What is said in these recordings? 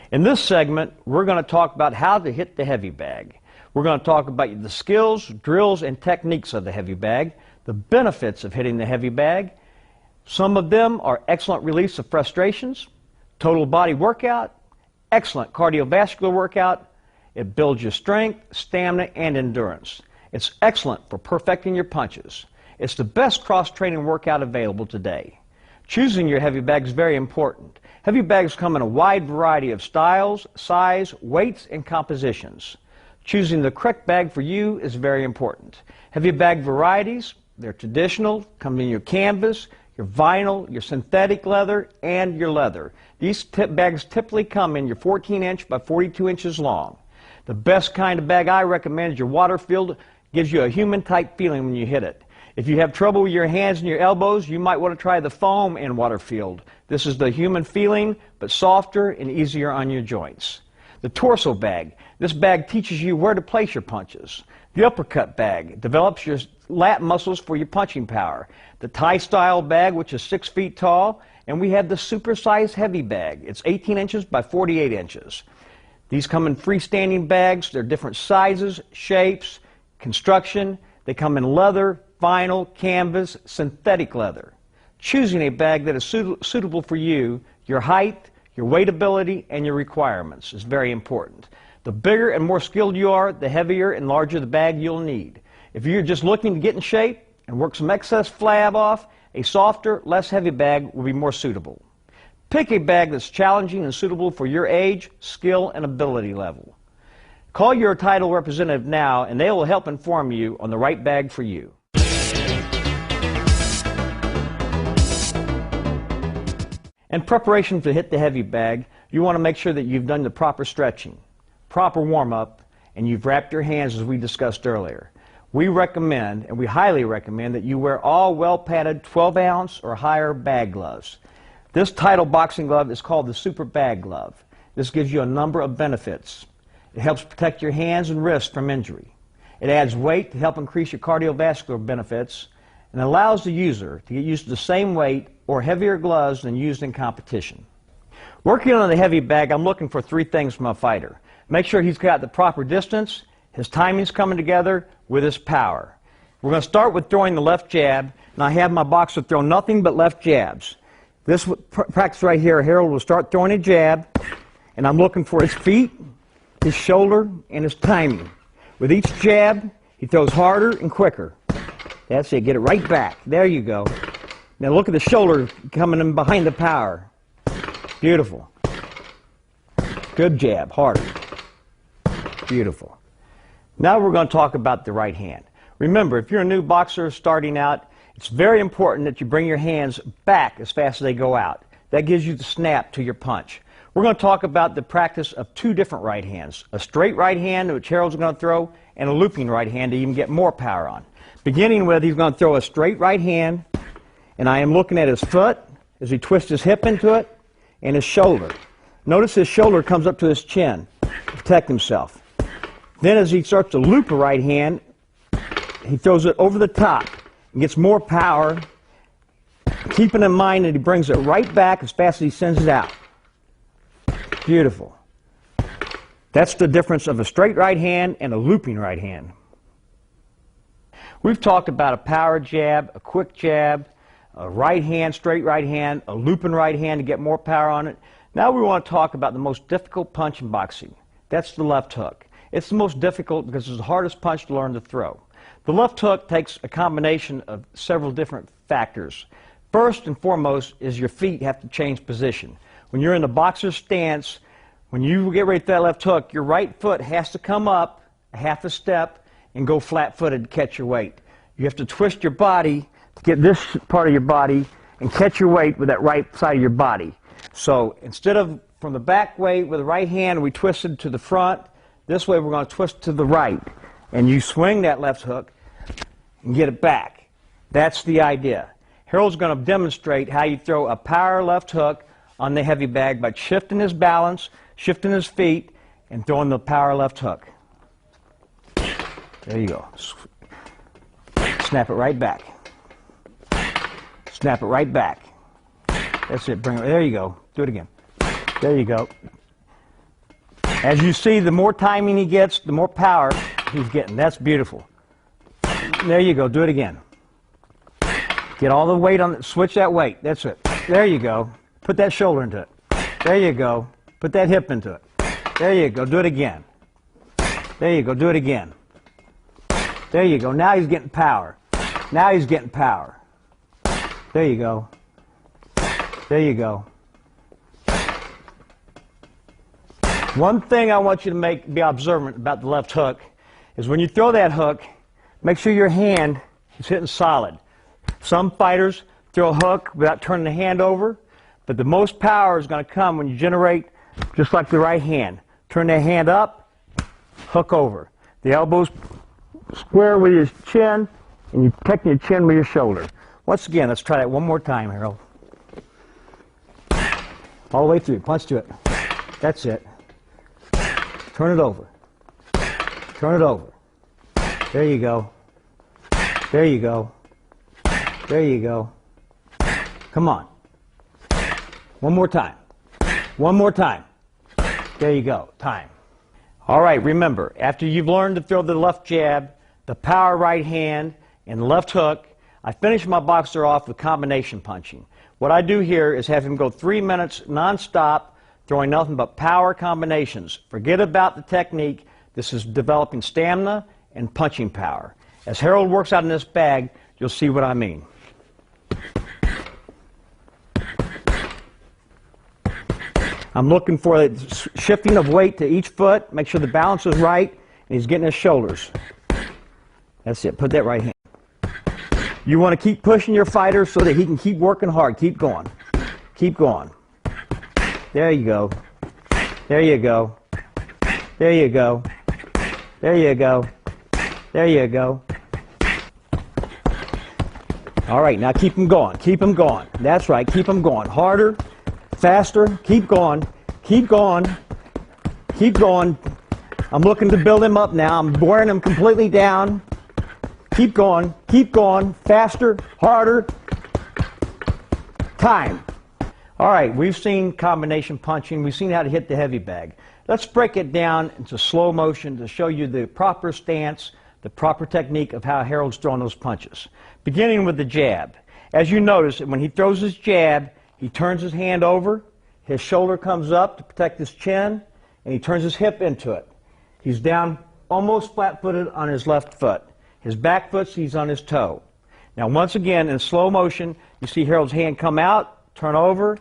In this segment, we're going to talk about how to hit the heavy bag. We're going to talk about the skills, drills, and techniques of the heavy bag, the benefits of hitting the heavy bag. Some of them are excellent release of frustrations, total body workout, excellent cardiovascular workout. It builds your strength, stamina, and endurance. It's excellent for perfecting your punches. It's the best cross-training workout available today. Choosing your heavy bag is very important. Heavy bags come in a wide variety of styles, size, weights, and compositions. Choosing the correct bag for you is very important. Heavy bag varieties, they're traditional, come in your canvas, your vinyl, your synthetic leather, and your leather. These bags typically come in your 14-inch by 42 inches long. The best kind of bag I recommend is your water-filled. Gives you a human-type feeling when you hit it. If you have trouble with your hands and your elbows, you might want to try the foam and water-filled. This is the human feeling, but softer and easier on your joints. The torso bag. This bag teaches you where to place your punches. The uppercut bag develops your lat muscles for your punching power. The tie-style bag, which is 6 feet tall, and we have the super-sized heavy bag. It's 18 inches by 48 inches. These come in freestanding bags. They're different sizes, shapes, construction. They come in leather, vinyl, canvas, synthetic leather. Choosing a bag that is suitable for you, your height, your weight ability, and your requirements is very important. The bigger and more skilled you are, the heavier and larger the bag you'll need. If you're just looking to get in shape and work some excess flab off, a softer, less heavy bag will be more suitable. Pick a bag that's challenging and suitable for your age, skill, and ability level. Call your title representative now, and they will help inform you on the right bag for you. In preparation to hit the heavy bag, you want to make sure that you've done the proper stretching, proper warm-up, and you've wrapped your hands as we discussed earlier. We recommend, and we highly recommend, that you wear all well-padded 12-ounce or higher bag gloves. This title boxing glove is called the Super Bag Glove. This gives you a number of benefits. It helps protect your hands and wrists from injury. It adds weight to help increase your cardiovascular benefits and allows the user to get used to the same weight or heavier gloves than used in competition. Working on the heavy bag, I'm looking for 3 things from a fighter. Make sure he's got the proper distance, his timing's coming together with his power. We're going to start with throwing the left jab, and I have my boxer throw nothing but left jabs. This practice right here, Harold will start throwing a jab, and I'm looking for his feet, his shoulder, and his timing. With each jab, he throws harder and quicker. That's it. Get it right back. There you go. Now look at the shoulder coming in behind the power. Beautiful. Good jab. Harder. Beautiful. Now we're going to talk about the right hand. Remember, if you're a new boxer starting out, it's very important that you bring your hands back as fast as they go out. That gives you the snap to your punch. We're going to talk about the practice of 2 different right hands. A straight right hand, which Harold's going to throw, and a looping right hand to even get more power on. Beginning with, he's going to throw a straight right hand, and I am looking at his foot as he twists his hip into it, and his shoulder. Notice his shoulder comes up to his chin to protect himself. Then as he starts to loop a right hand, he throws it over the top and gets more power, keeping in mind that he brings it right back as fast as he sends it out. Beautiful. That's the difference of a straight right hand and a looping right hand. We've talked about a power jab, a quick jab, a right hand, straight right hand, a looping right hand to get more power on it. Now we want to talk about the most difficult punch in boxing. That's the left hook. It's the most difficult because it's the hardest punch to learn to throw. The left hook takes a combination of several different factors. First and foremost is your feet have to change position. When you're in the boxer's stance, when you get ready to that left hook, your right foot has to come up a half a step and go flat-footed to catch your weight. You have to twist your body to get this part of your body and catch your weight with that right side of your body. So instead of from the back way with the right hand, we twisted to the front. This way we're going to twist to the right. And you swing that left hook and get it back. That's the idea. Harold's going to demonstrate how you throw a power left hook on the heavy bag by shifting his balance, shifting his feet, and throwing the power left hook. There you go. Snap it right back. Snap it right back. That's it. Bring it. There you go. Do it again. There you go. As you see, the more timing he gets, the more power he's getting. That's beautiful. There you go. Do it again. Get all the weight on it. Switch that weight. That's it. There you go. Put that shoulder into it. There you go. Put that hip into it. There you go. Do it again. There you go. Do it again. There you go. Now he's getting power. Now he's getting power. There you go. There you go. One thing I want you to be observant about the left hook is when you throw that hook, make sure your hand is hitting solid. Some fighters throw a hook without turning the hand over, but the most power is going to come when you generate just like the right hand. Turn that hand up, hook over. The elbow's square with your chin, and you're protecting your chin with your shoulder. Once again, let's try that one more time, Harold. All the way through. Punch to it. That's it. Turn it over. Turn it over. There you go. There you go. There you go. Come on. One more time. One more time. There you go. Time. All right, remember, after you've learned to throw the left jab, the power right hand, and the left hook, I finish my boxer off with combination punching. What I do here is have him go 3 minutes nonstop, throwing nothing but power combinations. Forget about the technique. This is developing stamina and punching power. As Harold works out in this bag, you'll see what I mean. I'm looking for a shifting of weight to each foot. Make sure the balance is right, and he's getting his shoulders. That's it. Put that right hand. You want to keep pushing your fighter so that he can keep working hard. Keep going. Keep going. There you go. There you go. There you go. There you go. There you go. All right, now keep him going. Keep him going. That's right. Keep him going. Harder, faster. Keep going. Keep going. Keep going. I'm looking to build him up now. I'm wearing him completely down. Keep going. Keep going. Faster, harder. Time. All right, we've seen combination punching. We've seen how to hit the heavy bag. Let's break it down into slow motion to show you the proper stance, the proper technique of how Harold's throwing those punches. Beginning with the jab. As you notice, when he throws his jab, he turns his hand over, his shoulder comes up to protect his chin, and he turns his hip into it. He's down almost flat-footed on his left foot. His back foot, he's on his toe. Now, once again, in slow motion, you see Harold's hand come out, turn over,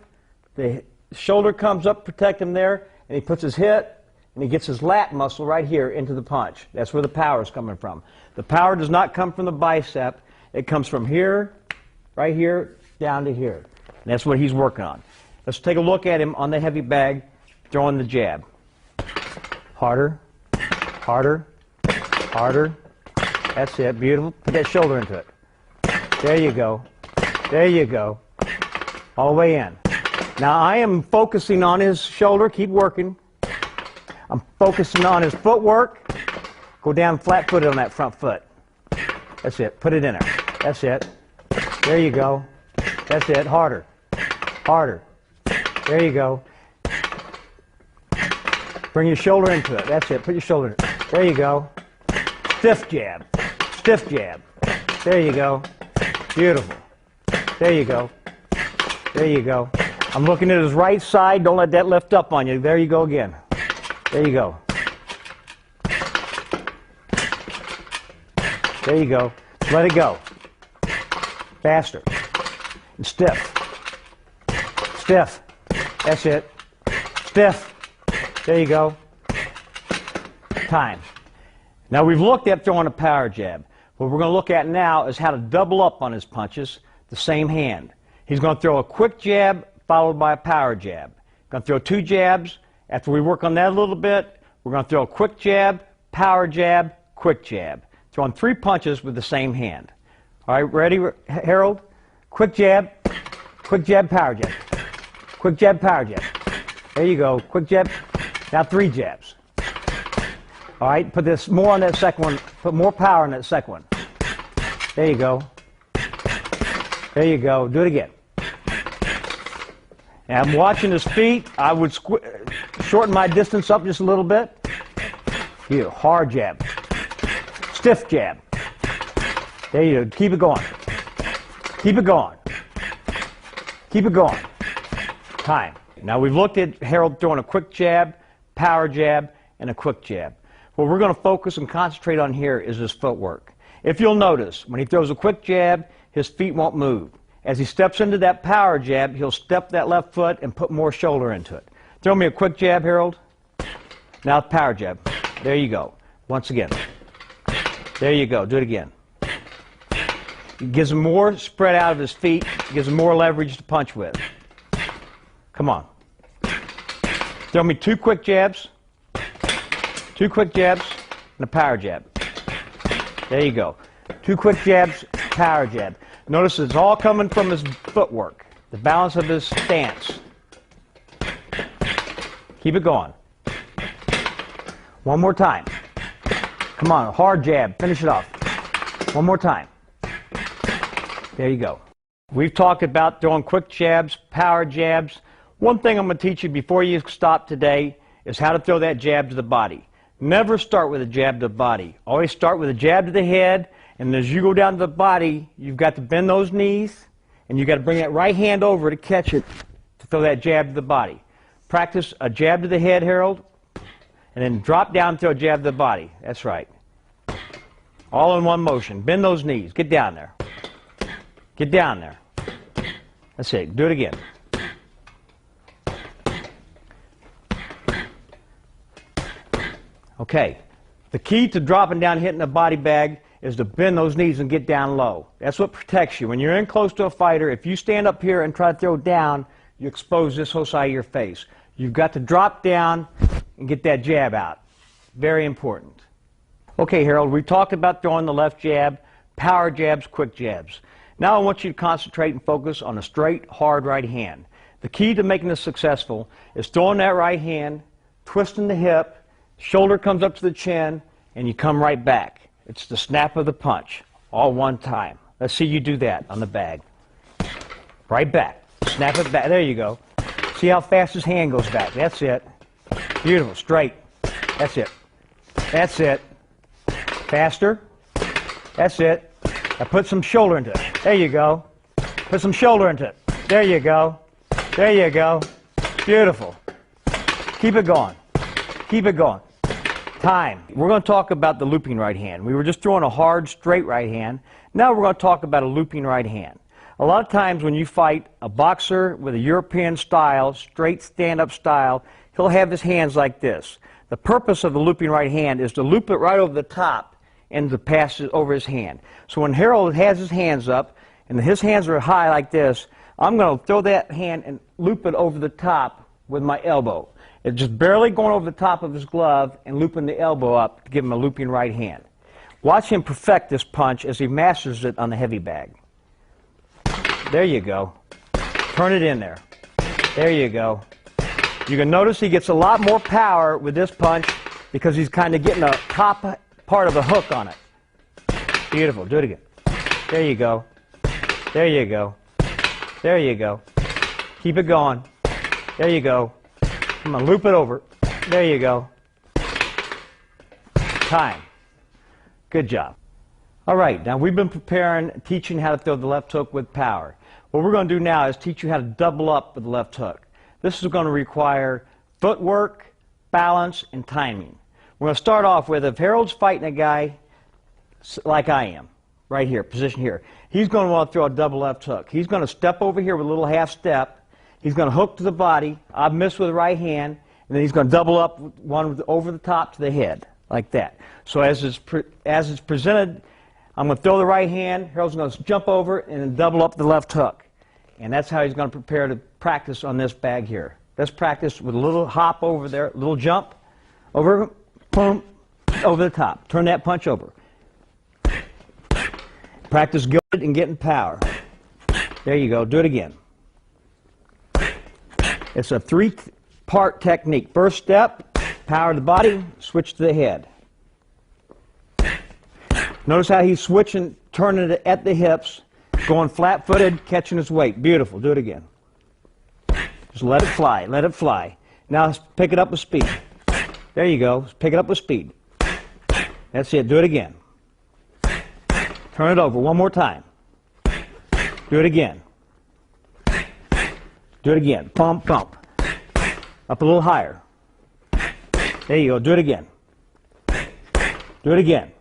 the shoulder comes up, protect him there, and he puts his hip, and he gets his lat muscle right here into the punch. That's where the power is coming from. The power does not come from the bicep. It comes from here, right here, down to here. And that's what he's working on. Let's take a look at him on the heavy bag, throwing the jab. Harder, harder, harder. That's it. Beautiful. Put that shoulder into it. There you go. There you go. All the way in. Now I am focusing on his shoulder. Keep working. I'm focusing on his footwork. Go down flat-footed on that front foot. That's it. Put it in there. That's it. There you go. That's it. Harder. Harder. There you go. Bring your shoulder into it. That's it. Put your shoulder in it. There you go. Stiff jab. Stiff jab. There you go. Beautiful. There you go. There you go. I'm looking at his right side. Don't let that lift up on you. There you go again. There you go. There you go. Let it go. Faster. And stiff. Stiff. That's it. Stiff. There you go. Time. Now we've looked at throwing a power jab. What we're going to look at now is how to double up on his punches, the same hand. He's going to throw a quick jab followed by a power jab. Going to throw 2 jabs. After we work on that a little bit, we're going to throw a quick jab, power jab, quick jab. Throwing 3 punches with the same hand. All right, ready, Harold? Quick jab, power jab. Quick jab, power jab. There you go. Quick jab. Now 3 jabs. All right, put this more on that second one. Put more power in that second one. There you go. There you go. Do it again. Now I'm watching his feet. I would shorten my distance up just a little bit. Here, hard jab. Stiff jab. There you go. Keep it going. Keep it going. Keep it going. Time. Now we've looked at Harold throwing a quick jab, power jab, and a quick jab. What we're going to focus and concentrate on here is his footwork. If you'll notice, when he throws a quick jab, his feet won't move. As he steps into that power jab, he'll step that left foot and put more shoulder into it. Throw me a quick jab, Harold. Now power jab. There you go. Once again. There you go. Do it again. It gives him more spread out of his feet. It gives him more leverage to punch with. Come on. Throw me two quick jabs. Two quick jabs and a power jab. There you go. Two quick jabs, power jab. Notice it's all coming from his footwork, the balance of his stance. Keep it going. One more time. Come on, hard jab. Finish it off. One more time. There you go. We've talked about throwing quick jabs, power jabs. One thing I'm going to teach you before you stop today is how to throw that jab to the body. Never start with a jab to the body. Always start with a jab to the head, and as you go down to the body, you've got to bend those knees, and you've got to bring that right hand over to catch it, to throw that jab to the body. Practice a jab to the head, Harold, and then drop down and throw a jab to the body. That's right. All in one motion. Bend those knees. Get down there. Get down there. That's it. Do it again. Okay. The key to dropping down, hitting the body bag, is to bend those knees and get down low. That's what protects you. When you're in close to a fighter, if you stand up here and try to throw down, you expose this whole side of your face. You've got to drop down and get that jab out. Very important. Okay, Harold, we talked about throwing the left jab, power jabs, quick jabs. Now I want you to concentrate and focus on a straight, hard right hand. The key to making this successful is throwing that right hand, twisting the hip, shoulder comes up to the chin, and you come right back. It's the snap of the punch, all one time. Let's see you do that on the bag. Right back. Snap it back. There you go. See how fast his hand goes back. That's it. Beautiful. Straight. That's it. That's it. Faster. That's it. Now put some shoulder into it. There you go. Put some shoulder into it. There you go. There you go. Beautiful. Keep it going. Keep it going. Time. We're going to talk about the looping right hand. We were just throwing a hard, straight right hand. Now we're going to talk about a looping right hand. A lot of times when you fight a boxer with a European style, straight stand-up style, he'll have his hands like this. The purpose of the looping right hand is to loop it right over the top and to pass it over his hand. So when Harold has his hands up and his hands are high like this, I'm going to throw that hand and loop it over the top with my elbow. It's just barely going over the top of his glove and looping the elbow up to give him a looping right hand. Watch him perfect this punch as he masters it on the heavy bag. There you go. Turn it in there. There you go. You can notice he gets a lot more power with this punch because he's kind of getting the top part of the hook on it. Beautiful. Do it again. There you go. There you go. There you go. Keep it going. There you go. I'm going to loop it over. There you go. Time. Good job. All right, now we've been teaching how to throw the left hook with power. What we're going to do now is teach you how to double up with the left hook. This is going to require footwork, balance, and timing. We're going to start off with, if Harold's fighting a guy like I am, right here, position here, he's going to want to throw a double left hook. He's going to step over here with a little half step. He's going to hook to the body. I'll miss with the right hand, and then he's going to double up one over the top to the head, like that. So as it's presented, I'm going to throw the right hand. Harold's going to jump over and then double up the left hook. And that's how he's going to prepare to practice on this bag here. Let's practice with a little hop over there, a little jump, over, boom, over the top. Turn that punch over. Practice good and getting power. There you go. Do it again. It's a three-part technique. First step, power the body, switch to the head. Notice how he's switching, turning it at the hips, going flat-footed, catching his weight. Beautiful. Do it again. Just let it fly. Let it fly. Now pick it up with speed. There you go. Pick it up with speed. That's it. Do it again. Turn it over one more time. Do it again. Do it again. Pump, pump. Up a little higher. There you go. Do it again. Do it again.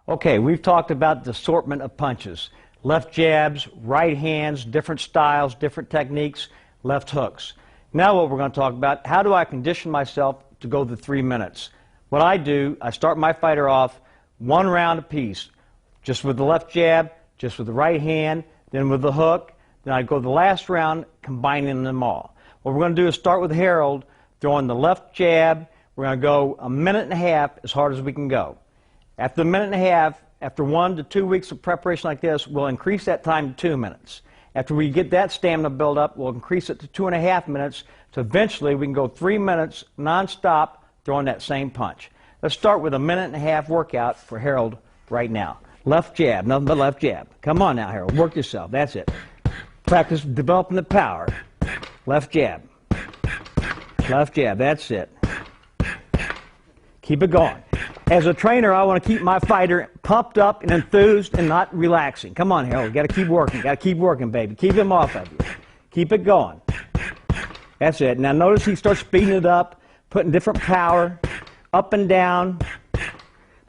Okay, we've talked about the assortment of punches. Left jabs, right hands, different styles, different techniques, left hooks. Now what we're going to talk about, how do I condition myself to go the 3 minutes? What I do, I start my fighter off 1 round apiece, just with the left jab, just with the right hand, then with the hook. Then I go the last round combining them all. What we're going to do is start with Harold, throwing the left jab. We're going to go 1.5 minutes as hard as we can go. After a 1.5 minutes, after 1 to 2 weeks of preparation like this, we'll increase that time to 2 minutes. After we get that stamina build up, we'll increase it to 2.5 minutes, so eventually we can go 3 minutes non-stop throwing that same punch. Let's start with a 1.5 minute workout for Harold right now. Left jab, nothing but left jab. Come on now, Harold, work yourself. That's it. Practice developing the power. Left jab. Left jab, that's it. Keep it going. As a trainer, I want to keep my fighter pumped up and enthused and not relaxing. Come on, Harold. Got to keep working. Got to keep working, baby. Keep him off of you. Keep it going. That's it. Now notice he starts speeding it up, putting different power, up and down,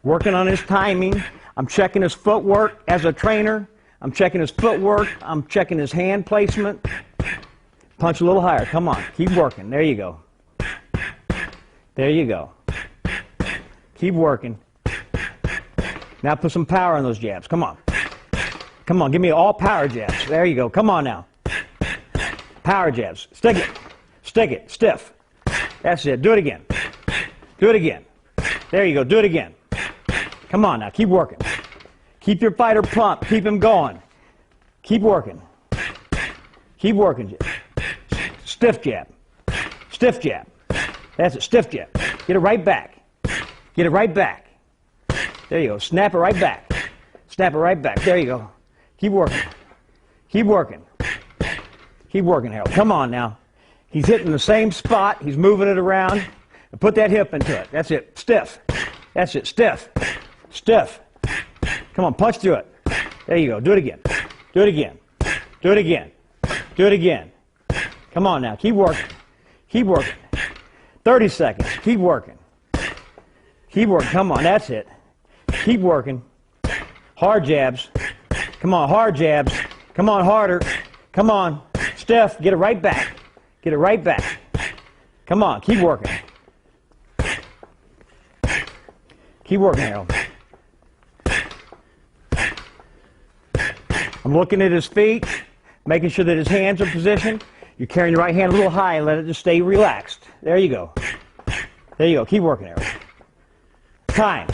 working on his timing. I'm checking his footwork as a trainer. I'm checking his footwork. I'm checking his hand placement. Punch a little higher. Come on. Keep working. There you go. There you go. Keep working. Now put some power on those jabs. Come on. Come on, give me all power jabs. There you go. Come on now. Power jabs. Stick it. Stick it. Stiff. That's it. Do it again. Do it again. There you go. Do it again. Come on now. Keep working. Keep your fighter pumped. Keep him going. Keep working. Keep working. Stiff jab. Stiff jab. That's it. Stiff jab. Get it right back. Get it right back. There you go. Snap it right back. Snap it right back. There you go. Keep working. Keep working. Keep working, Harold. Come on now. He's hitting the same spot. He's moving it around. And put that hip into it. That's it. Stiff. That's it. Stiff. Stiff. Come on. Punch through it. There you go. Do it again. Do it again. Do it again. Do it again. Come on now. Keep working. Keep working. 30 seconds. Keep working. Keep working. Come on. That's it. Keep working. Hard jabs. Come on. Hard jabs. Come on. Harder. Come on. Stiff. Get it right back. Get it right back. Come on. Keep working. Keep working, Harold. I'm looking at his feet, making sure that his hands are positioned. You're carrying your right hand a little high and let it just stay relaxed. There you go. There you go. Keep working, Harold. Time.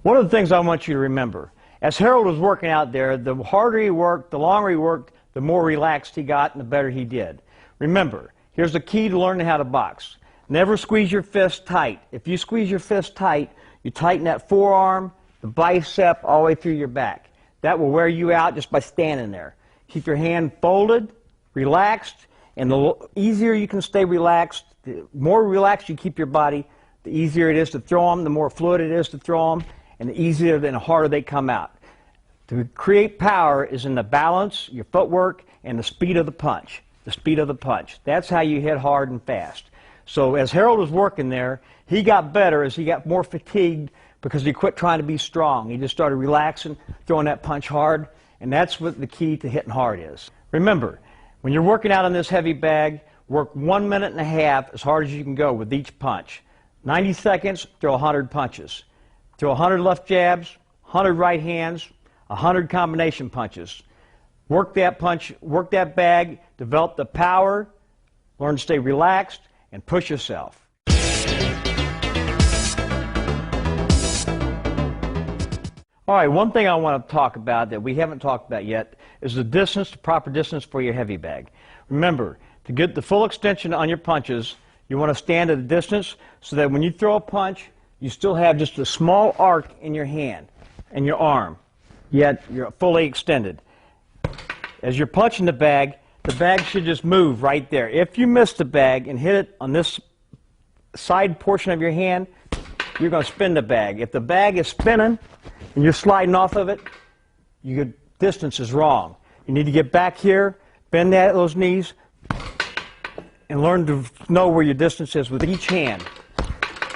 One of the things I want you to remember, as Harold was working out there, the harder he worked, the longer he worked, the more relaxed he got and the better he did. Remember, here's the key to learning how to box. Never squeeze your fist tight. If you squeeze your fist tight, you tighten that forearm, the bicep, all the way through your back. That will wear you out just by standing there. Keep your hand folded, relaxed, and the easier you can stay relaxed, the more relaxed you keep your body, the easier it is to throw them, the more fluid it is to throw them, and the easier and the harder they come out. To create power is in the balance, your footwork, and the speed of the punch. The speed of the punch. That's how you hit hard and fast. So as Harold was working there, he got better as he got more fatigued because he quit trying to be strong. He just started relaxing, throwing that punch hard, and that's what the key to hitting hard is. Remember, when you're working out on this heavy bag, work 1.5 minutes as hard as you can go with each punch. 90 seconds, throw 100 punches. Throw 100 left jabs, 100 right hands, 100 combination punches. Work that punch, work that bag, develop the power, learn to stay relaxed, and push yourself. All right, one thing I want to talk about that we haven't talked about yet is the distance, the proper distance for your heavy bag. Remember, to get the full extension on your punches, you want to stand at a distance so that when you throw a punch, you still have just a small arc in your hand and your arm. yet you're fully extended. As you're punching the bag should just move right there. If you miss the bag and hit it on this side portion of your hand, you're going to spin the bag. If the bag is spinning and you're sliding off of it, your distance is wrong. You need to get back here, bend those knees, and learn to know where your distance is with each hand.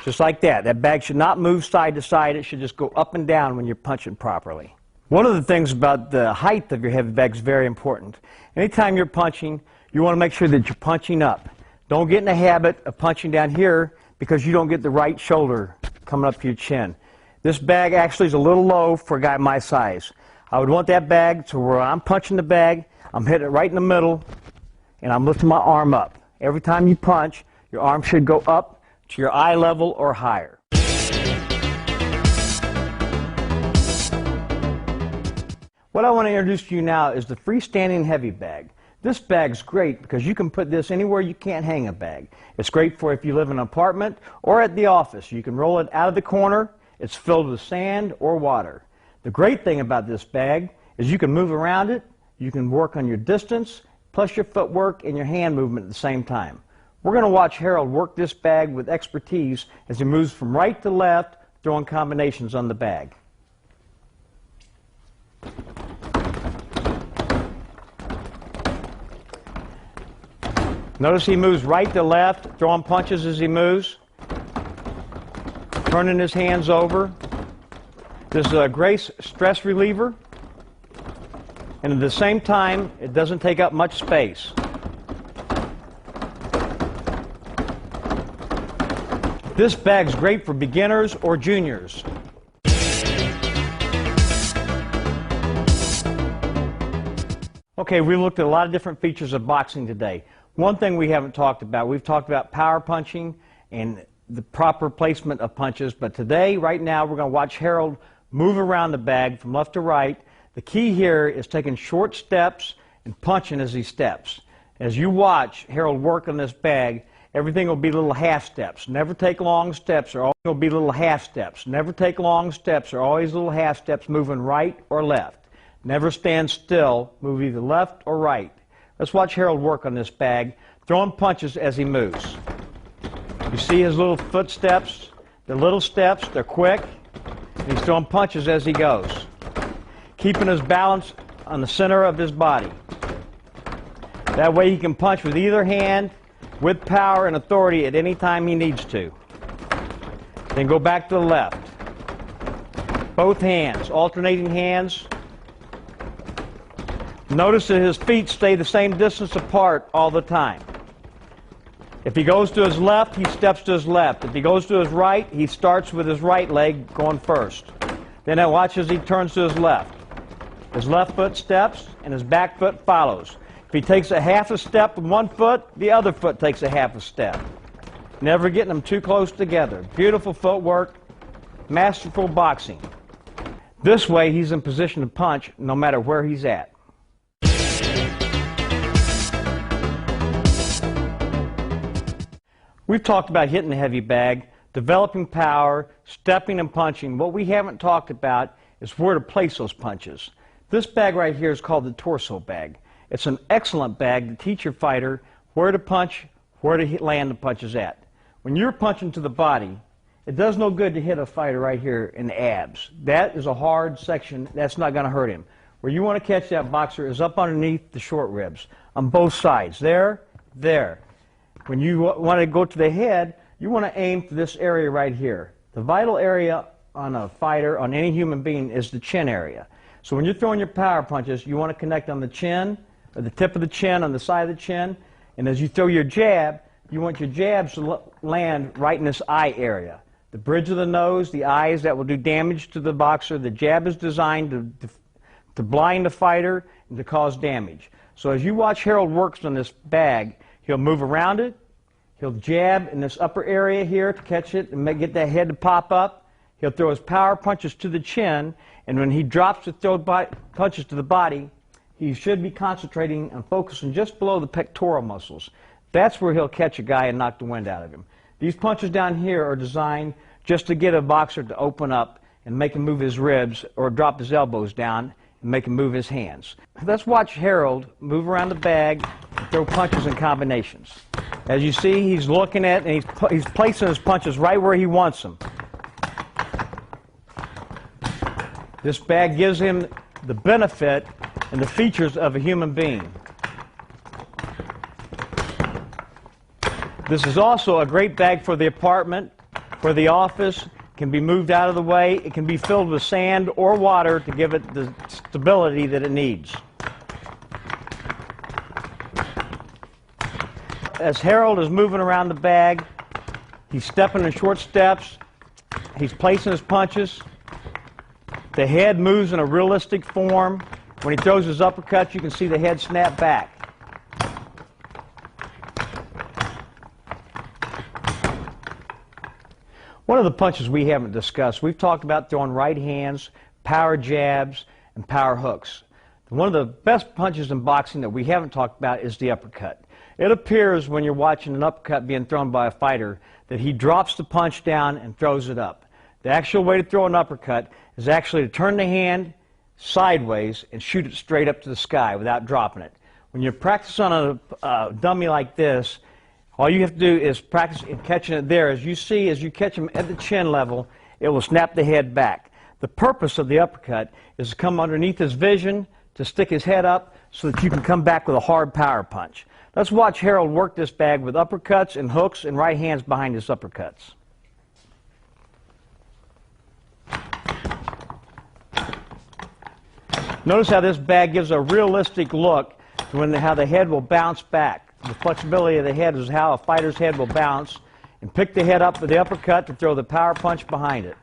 Just like that. That bag should not move side to side. It should just go up and down when you're punching properly. One of the things about the height of your heavy bag is very important. Anytime you're punching, you want to make sure that you're punching up. Don't get in the habit of punching down here because you don't get the right shoulder coming up to your chin. This bag actually is a little low for a guy my size. I would want that bag to where I'm punching the bag, I'm hitting it right in the middle, and I'm lifting my arm up. Every time you punch, your arm should go up to your eye level or higher. What I want to introduce to you now is the freestanding heavy bag. This bag's great because you can put this anywhere you can't hang a bag. It's great for if you live in an apartment or at the office. You can roll it out of the corner. It's filled with sand or water. The great thing about this bag is you can move around it, you can work on your distance, plus your footwork and your hand movement at the same time. We're going to watch Harold work this bag with expertise as he moves from right to left, throwing combinations on the bag. Notice he moves right to left, throwing punches as he moves, turning his hands over. This is a great stress reliever, and at the same time, it doesn't take up much space. This bag's great for beginners or juniors. Okay, we looked at a lot of different features of boxing today. One thing we haven't talked about, we've talked about power punching and the proper placement of punches, but today, right now, we're going to watch Harold move around the bag from left to right. The key here is taking short steps and punching as he steps. As you watch Harold work on this bag, everything will be little half steps. Never take long steps, or always will be little half steps. Never take long steps, or always little half steps moving right or left. Never stand still, move either left or right. Let's watch Harold work on this bag, throwing punches as he moves. You see his little footsteps? They're little steps, they're quick, and he's throwing punches as he goes, keeping his balance on the center of his body. That way he can punch with either hand, with power and authority at any time he needs to. Then go back to the left. Both hands, alternating hands. Notice that his feet stay the same distance apart all the time. If he goes to his left, he steps to his left. If he goes to his right, he starts with his right leg going first. Then watch as he turns to his left. His left foot steps and his back foot follows. If he takes a half a step with one foot, the other foot takes a half a step. Never getting them too close together. Beautiful footwork, masterful boxing. This way he's in position to punch no matter where he's at. We've talked about hitting the heavy bag, developing power, stepping and punching. What we haven't talked about is where to place those punches. This bag right here is called the torso bag. It's an excellent bag to teach your fighter where to punch, where to land the punches at. When you're punching to the body, it does no good to hit a fighter right here in the abs. That is a hard section. That's not going to hurt him. Where you want to catch that boxer is up underneath the short ribs on both sides. There, there. When you want to go to the head, you want to aim for this area right here. The vital area on a fighter, on any human being, is the chin area. So when you're throwing your power punches, you want to connect on the chin, or the tip of the chin, on the side of the chin. And as you throw your jab, you want your jabs to land right in this eye area. The bridge of the nose, the eyes, that will do damage to the boxer. The jab is designed to blind the fighter and to cause damage. So as you watch Harold works on this bag, he'll move around it. He'll jab in this upper area here to catch it and get that head to pop up. He'll throw his power punches to the chin, and when he drops to throw punches to the body, he should be concentrating and focusing just below the pectoral muscles. That's where he'll catch a guy and knock the wind out of him. These punches down here are designed just to get a boxer to open up and make him move his ribs, or drop his elbows down and make him move his hands. Let's watch Harold move around the bag and throw punches and combinations. As you see, he's looking at and he's placing his punches right where he wants them. This bag gives him the benefit and the features of a human being. This is also a great bag for the apartment, for the office. It can be moved out of the way. It can be filled with sand or water to give it the stability that it needs. As Harold is moving around the bag, he's stepping in short steps. He's placing his punches. The head moves in a realistic form. When he throws his uppercuts, you can see the head snap back. One of the punches we haven't discussed, we've talked about throwing right hands, power jabs, and power hooks. One of the best punches in boxing that we haven't talked about is the uppercut. It appears when you're watching an uppercut being thrown by a fighter that he drops the punch down and throws it up. The actual way to throw an uppercut is actually to turn the hand sideways and shoot it straight up to the sky without dropping it. When you practice on a dummy like this, all you have to do is practice in catching it there. As you see, as you catch him at the chin level, it will snap the head back. The purpose of the uppercut is to come underneath his vision, to stick his head up so that you can come back with a hard power punch. Let's watch Harold work this bag with uppercuts and hooks and right hands behind his uppercuts. Notice how this bag gives a realistic look to how the head will bounce back. The flexibility of the head is how a fighter's head will bounce, and pick the head up with the uppercut to throw the power punch behind it.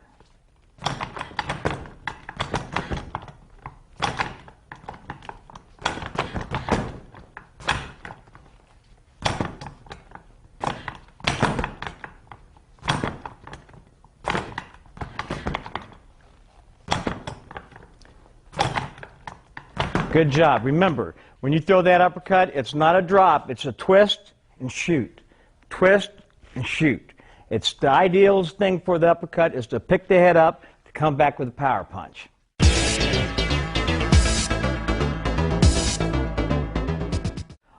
Good job. Remember, when you throw that uppercut, it's not a drop, it's a twist and shoot. Twist and shoot. It's the ideal thing for the uppercut is to pick the head up to come back with a power punch.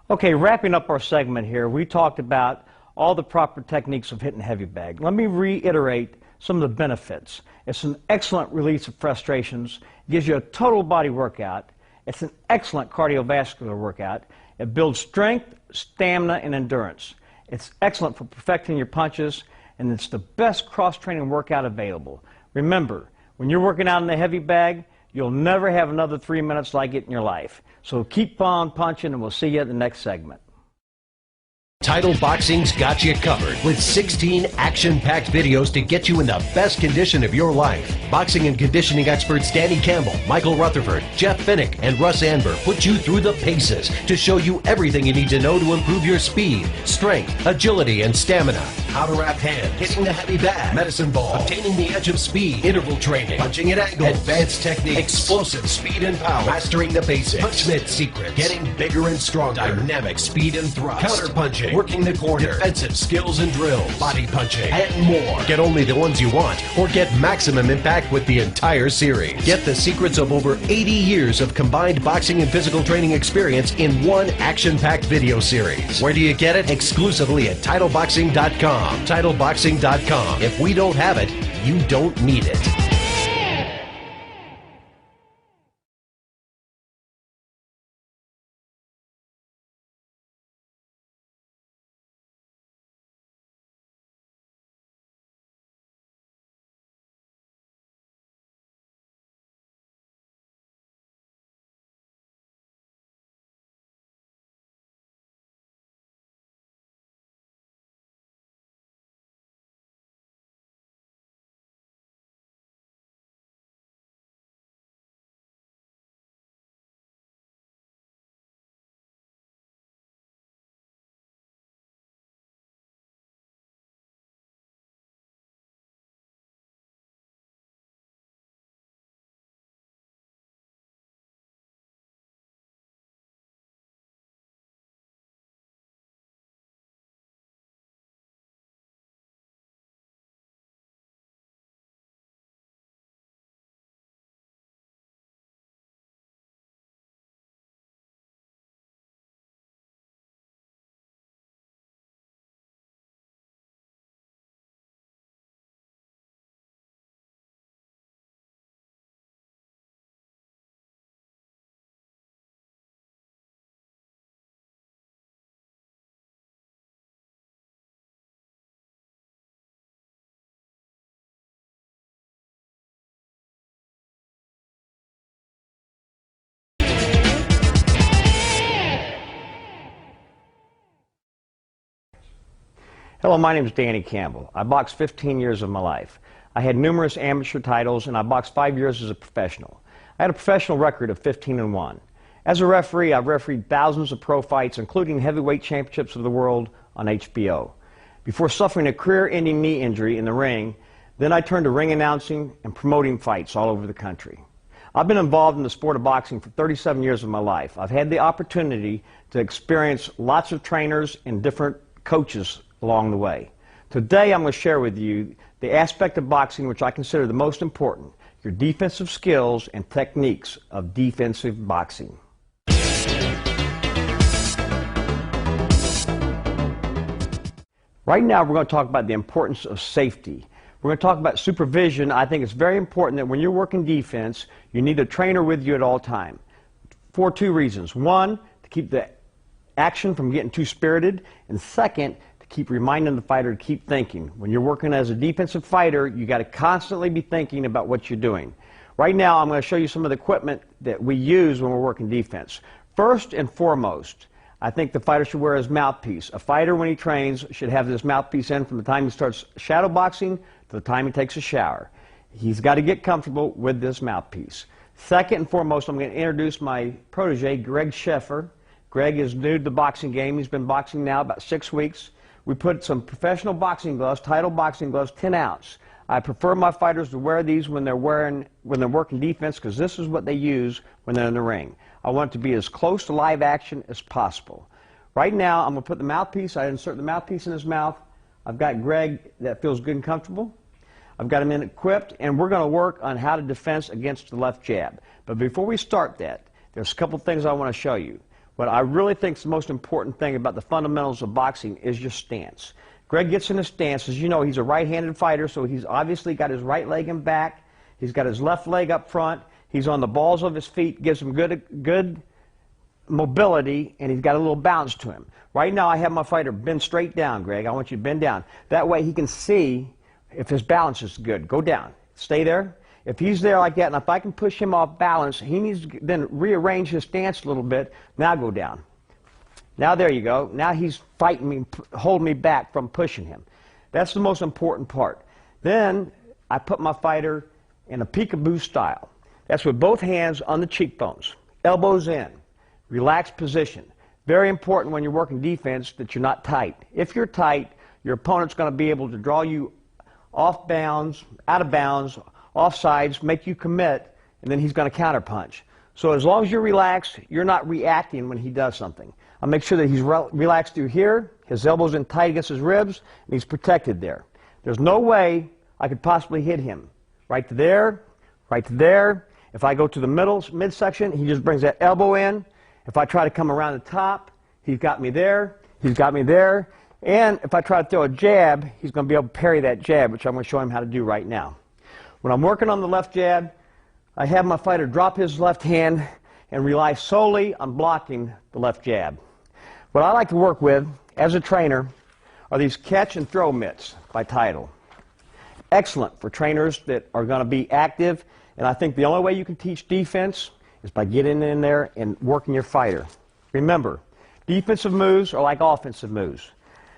Okay, wrapping up our segment here, we talked about all the proper techniques of hitting a heavy bag. Let me reiterate some of the benefits. It's an excellent release of frustrations. It gives you a total body workout. It's an excellent cardiovascular workout. It builds strength, stamina, and endurance. It's excellent for perfecting your punches, and it's the best cross-training workout available. Remember, when you're working out in the heavy bag, you'll never have another 3 minutes like it in your life. So keep on punching, and we'll see you at the next segment. Title Boxing's got you covered with 16 action-packed videos to get you in the best condition of your life. Boxing and conditioning experts Danny Campbell, Michael Rutherford, Jeff Finnick, and Russ Anber put you through the paces to show you everything you need to know to improve your speed, strength, agility, and stamina. How to wrap hands, hitting the heavy bag, medicine ball, obtaining the edge of speed, interval training, punching at angles, advanced techniques, explosive speed and power, mastering the basics, Punch Smith's secrets, getting bigger and stronger, dynamic speed and thrust, counter punching, working the corner, defensive skills and drills, body punching, and more. Get only the ones you want, or get maximum impact with the entire series. Get the secrets of over 80 years of combined boxing and physical training experience in one action-packed video series. Where do you get it? Exclusively at TitleBoxing.com. TitleBoxing.com. If we don't have it, you don't need it. Hello, my name is Danny Campbell. I boxed 15 years of my life. I had numerous amateur titles, and I boxed 5 years as a professional. I had a professional record of 15-1. As a referee, I've refereed thousands of pro fights, including heavyweight championships of the world on HBO. Before suffering a career-ending knee injury in the ring, then I turned to ring announcing and promoting fights all over the country. I've been involved in the sport of boxing for 37 years of my life. I've had the opportunity to experience lots of trainers and different coaches along the way. Today I'm going to share with you the aspect of boxing which I consider the most important, your defensive skills and techniques of defensive boxing. Right now we're going to talk about the importance of safety. We're going to talk about supervision. I think it's very important that when you're working defense, you need a trainer with you at all time for two reasons. One, to keep the action from getting too spirited, and second, to keep reminding the fighter to keep thinking. When you're working as a defensive fighter, you got to constantly be thinking about what you're doing. Right now, I'm going to show you some of the equipment that we use when we're working defense. First and foremost, I think the fighter should wear his mouthpiece. A fighter, when he trains, should have this mouthpiece in from the time he starts shadow boxing to the time he takes a shower. He's got to get comfortable with this mouthpiece. Second and foremost, I'm going to introduce my protege, Greg Sheffer. Greg is new to the boxing game. He's been boxing now about 6 weeks. We put some professional boxing gloves, title boxing gloves, 10 ounce. I prefer my fighters to wear these when they're working defense, because this is what they use when they're in the ring. I want it to be as close to live action as possible. Right now, I'm going to put the mouthpiece. I insert the mouthpiece in his mouth. I've got Greg that feels good and comfortable. I've got him in equipped, and we're going to work on how to defense against the left jab. But before we start that, there's a couple things I want to show you. What I really think is the most important thing about the fundamentals of boxing is your stance. Greg gets in a stance. As you know, he's a right-handed fighter, so he's obviously got his right leg in back. He's got his left leg up front. He's on the balls of his feet, gives him good mobility, and he's got a little bounce to him. Right now, I have my fighter bend straight down, Greg. I want you to bend down. That way he can see if his balance is good. Go down. Stay there. If he's there like that, and if I can push him off balance, he needs to then rearrange his stance a little bit. Now go down. Now there you go. Now he's fighting me, holding me back from pushing him. That's the most important part. Then I put my fighter in a peekaboo style. That's with both hands on the cheekbones, elbows in, relaxed position. Very important when you're working defense that you're not tight. If you're tight, your opponent's going to be able to draw you off bounds, out of bounds, off sides, make you commit, and then he's going to counterpunch. So as long as you're relaxed, you're not reacting when he does something. I'll make sure that he's relaxed through here, his elbows in tight against his ribs, and he's protected there. There's no way I could possibly hit him. Right to there, right to there. If I go to the midsection, he just brings that elbow in. If I try to come around the top, he's got me there, he's got me there. And if I try to throw a jab, he's going to be able to parry that jab, which I'm going to show him how to do right now. When I'm working on the left jab, I have my fighter drop his left hand and rely solely on blocking the left jab. What I like to work with as a trainer are these catch and throw mitts by Title. Excellent for trainers that are going to be active, and I think the only way you can teach defense is by getting in there and working your fighter. Remember, defensive moves are like offensive moves.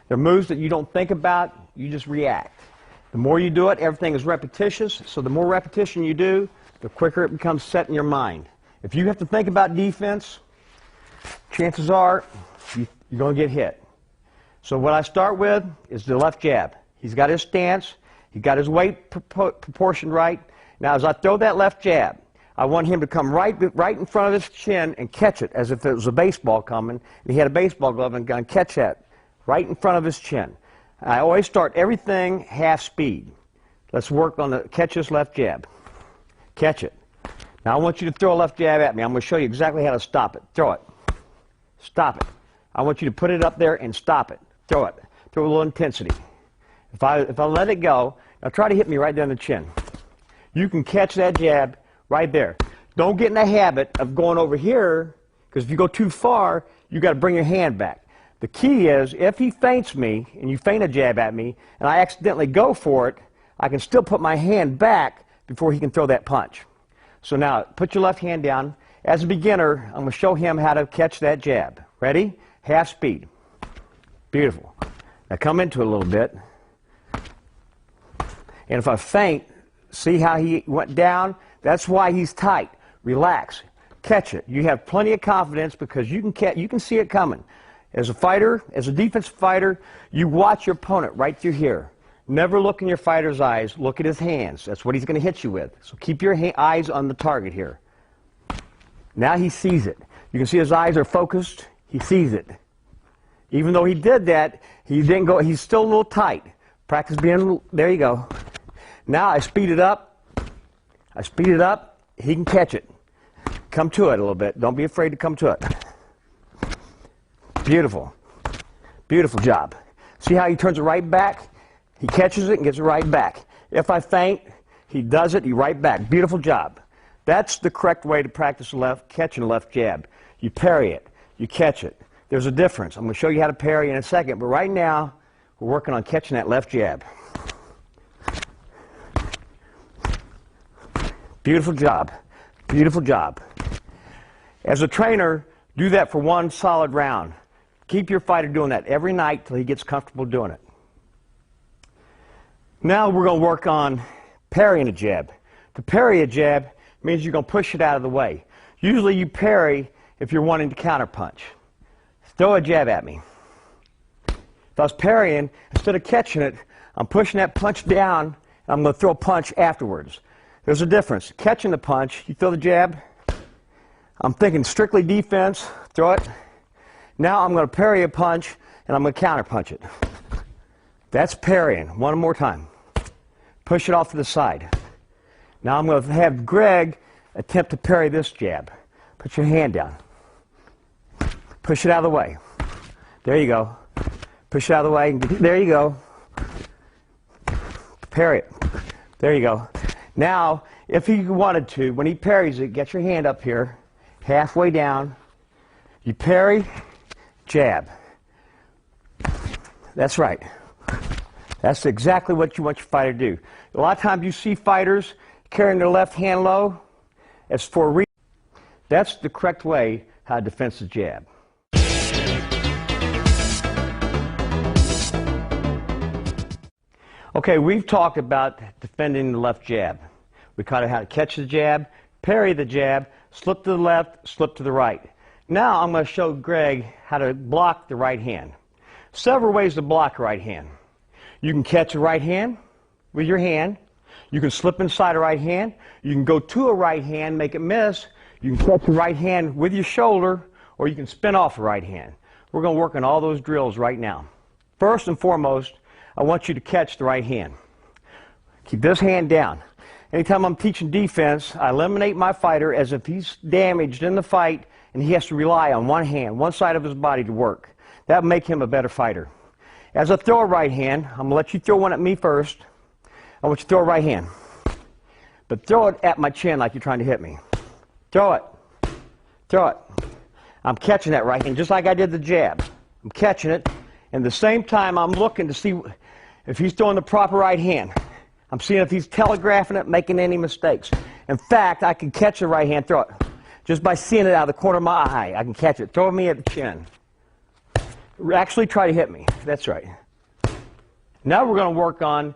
They're moves that you don't think about, you just react. The more you do it, everything is repetitious, so the more repetition you do, the quicker it becomes set in your mind. If you have to think about defense, chances are you're going to get hit. So what I start with is the left jab. He's got his stance, he's got his weight proportion right. Now as I throw that left jab, I want him to come right in front of his chin and catch it as if it was a baseball coming, and he had a baseball glove and going to catch that right in front of his chin. I always start everything half speed. Let's work on the catch this left jab. Catch it. Now I want you to throw a left jab at me. I'm going to show you exactly how to stop it. Throw it. Stop it. I want you to put it up there and stop it. Throw it. Throw a little intensity. If I let it go, now try to hit me right there in the chin. You can catch that jab right there. Don't get in the habit of going over here, because if you go too far, you've got to bring your hand back. The key is, if he feints me, and you feint a jab at me, and I accidentally go for it, I can still put my hand back before he can throw that punch. So now, put your left hand down. As a beginner, I'm going to show him how to catch that jab. Ready? Half speed. Beautiful. Now come into it a little bit. And if I feint, see how he went down? That's why he's tight. Relax. Catch it. You have plenty of confidence because you can see it coming. As a fighter, as a defensive fighter, you watch your opponent right through here. Never look in your fighter's eyes. Look at his hands. That's what he's going to hit you with. So keep your eyes on the target here. Now he sees it. You can see his eyes are focused. He sees it. Even though he did that, he didn't go. He's still a little tight. Practice being. There you go. Now I speed it up. I speed it up. He can catch it. Come to it a little bit. Don't be afraid to come to it. Beautiful. Beautiful job. See how he turns it right back? He catches it and gets it right back. If I feint, he does it, he right back. Beautiful job. That's the correct way to practice catching a left jab. You parry it. You catch it. There's a difference. I'm going to show you how to parry in a second, but right now we're working on catching that left jab. Beautiful job. Beautiful job. As a trainer, do that for one solid round. Keep your fighter doing that every night till he gets comfortable doing it. Now we're going to work on parrying a jab. To parry a jab means you're going to push it out of the way. Usually you parry if you're wanting to counterpunch. Throw a jab at me. If I was parrying, instead of catching it, I'm pushing that punch down, and I'm going to throw a punch afterwards. There's a difference. Catching the punch, you throw the jab. I'm thinking strictly defense, throw it. Now I'm going to parry a punch, and I'm going to counterpunch it. That's parrying. One more time. Push it off to the side. Now I'm going to have Greg attempt to parry this jab. Put your hand down. Push it out of the way. There you go. Push it out of the way. There you go. Parry it. There you go. Now, if he wanted to, when he parries it, get your hand up here, halfway down. You parry, jab. That's right. That's exactly what you want your fighter to do. A lot of times you see fighters carrying their left hand low. It's for a reason. That's the correct way how to defend the jab. Okay, we've talked about defending the left jab. We taught how to catch the jab, parry the jab, slip to the left, slip to the right. Now I'm going to show Greg how to block the right hand. Several ways to block a right hand. You can catch a right hand with your hand. You can slip inside a right hand. You can go to a right hand, make it miss. You can catch a right hand with your shoulder, or you can spin off a right hand. We're going to work on all those drills right now. First and foremost, I want you to catch the right hand. Keep this hand down. Anytime I'm teaching defense, I eliminate my fighter as if he's damaged in the fight and he has to rely on one hand, one side of his body to work. That will make him a better fighter. As I throw a right hand, I'm going to let you throw one at me first. I want you to throw a right hand. But throw it at my chin like you're trying to hit me. Throw it. Throw it. I'm catching that right hand just like I did the jab. I'm catching it. And at the same time, I'm looking to see if he's throwing the proper right hand. I'm seeing if he's telegraphing it, making any mistakes. In fact, I can catch the right hand, throw it. Just by seeing it out of the corner of my eye, I can catch it. Throw me at the chin. Actually try to hit me. That's right. Now we're going to work on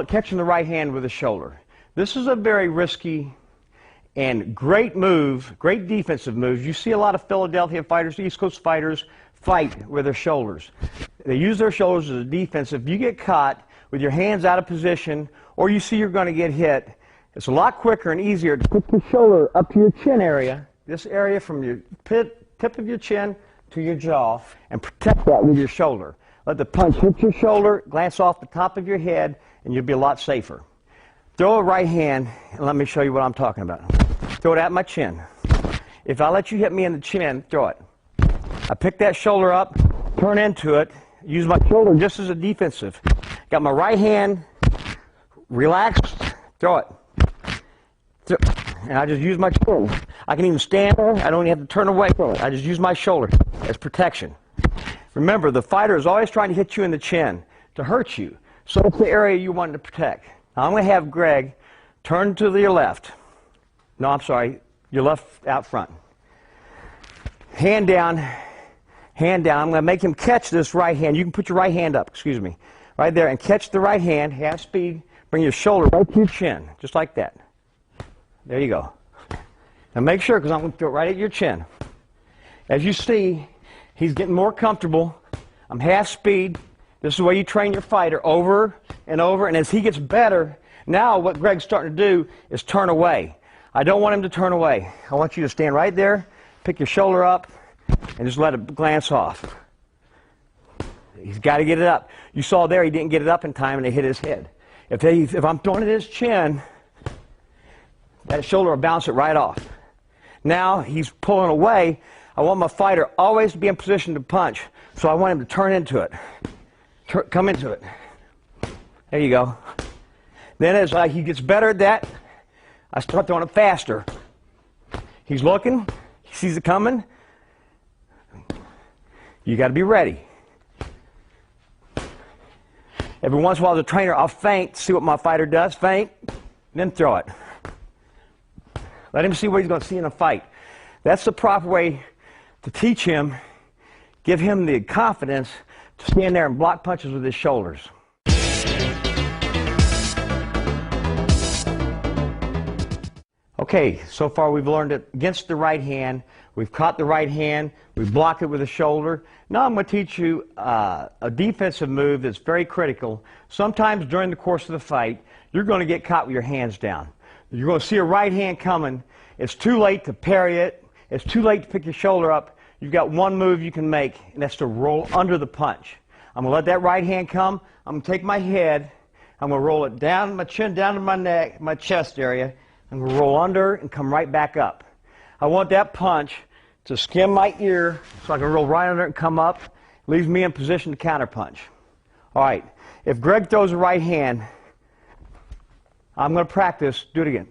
catching the right hand with the shoulder. This is a very risky and great move, great defensive move. You see a lot of Philadelphia fighters, East Coast fighters, fight with their shoulders. They use their shoulders as a defense. If you get caught with your hands out of position or you see you're going to get hit, it's a lot quicker and easier to put your shoulder up to your chin area, this area from your tip of your chin to your jaw, and protect that with your shoulder. Let the punch hit your shoulder, glance off the top of your head, and you'll be a lot safer. Throw a right hand, and let me show you what I'm talking about. Throw it at my chin. If I let you hit me in the chin, throw it. I pick that shoulder up, turn into it, use my shoulder just as a defensive. Got my right hand relaxed, throw it. And I just use my shoulder. I can even stand there. I don't even have to turn away from it. I just use my shoulder as protection. Remember, the fighter is always trying to hit you in the chin to hurt you. So it's the area you want to protect. Now I'm going to have Greg turn to your left. No, I'm sorry, your left out front. Hand down, hand down. I'm going to make him catch this right hand. You can put your right hand up, excuse me, right there, and catch the right hand, half speed. Bring your shoulder right to your chin, just like that. There you go. Now make sure, because I'm going to throw it right at your chin. As you see, he's getting more comfortable. I'm half speed. This is the way you train your fighter over and over. And as he gets better, now what Greg's starting to do is turn away. I don't want him to turn away. I want you to stand right there, pick your shoulder up, and just let it glance off. He's got to get it up. You saw there he didn't get it up in time and it hit his head. If I'm throwing it at his chin, that shoulder will bounce it right off. Now he's pulling away. I want my fighter always to be in position to punch, so I want him to turn into it. Come into it. There you go. Then as he gets better at that, I start throwing it faster. He's looking. He sees it coming. You got to be ready. Every once in a while, as a trainer, I'll feint, see what my fighter does, feint, then throw it. Let him see what he's going to see in a fight. That's the proper way to teach him, give him the confidence to stand there and block punches with his shoulders. Okay, so far we've learned it against the right hand. We've caught the right hand. We've blocked it with the shoulder. Now I'm going to teach you a defensive move that's very critical. Sometimes during the course of the fight, you're going to get caught with your hands down. You're going to see a right hand coming. It's too late to parry it. It's too late to pick your shoulder up. You've got one move you can make, and that's to roll under the punch. I'm going to let that right hand come. I'm going to take my head. I'm going to roll it down my chin, down to my neck, my chest area. I'm going to roll under and come right back up. I want that punch to skim my ear so I can roll right under it and come up. Leaves me in position to counterpunch. All right. If Greg throws a right hand, I'm going to practice. Do it again.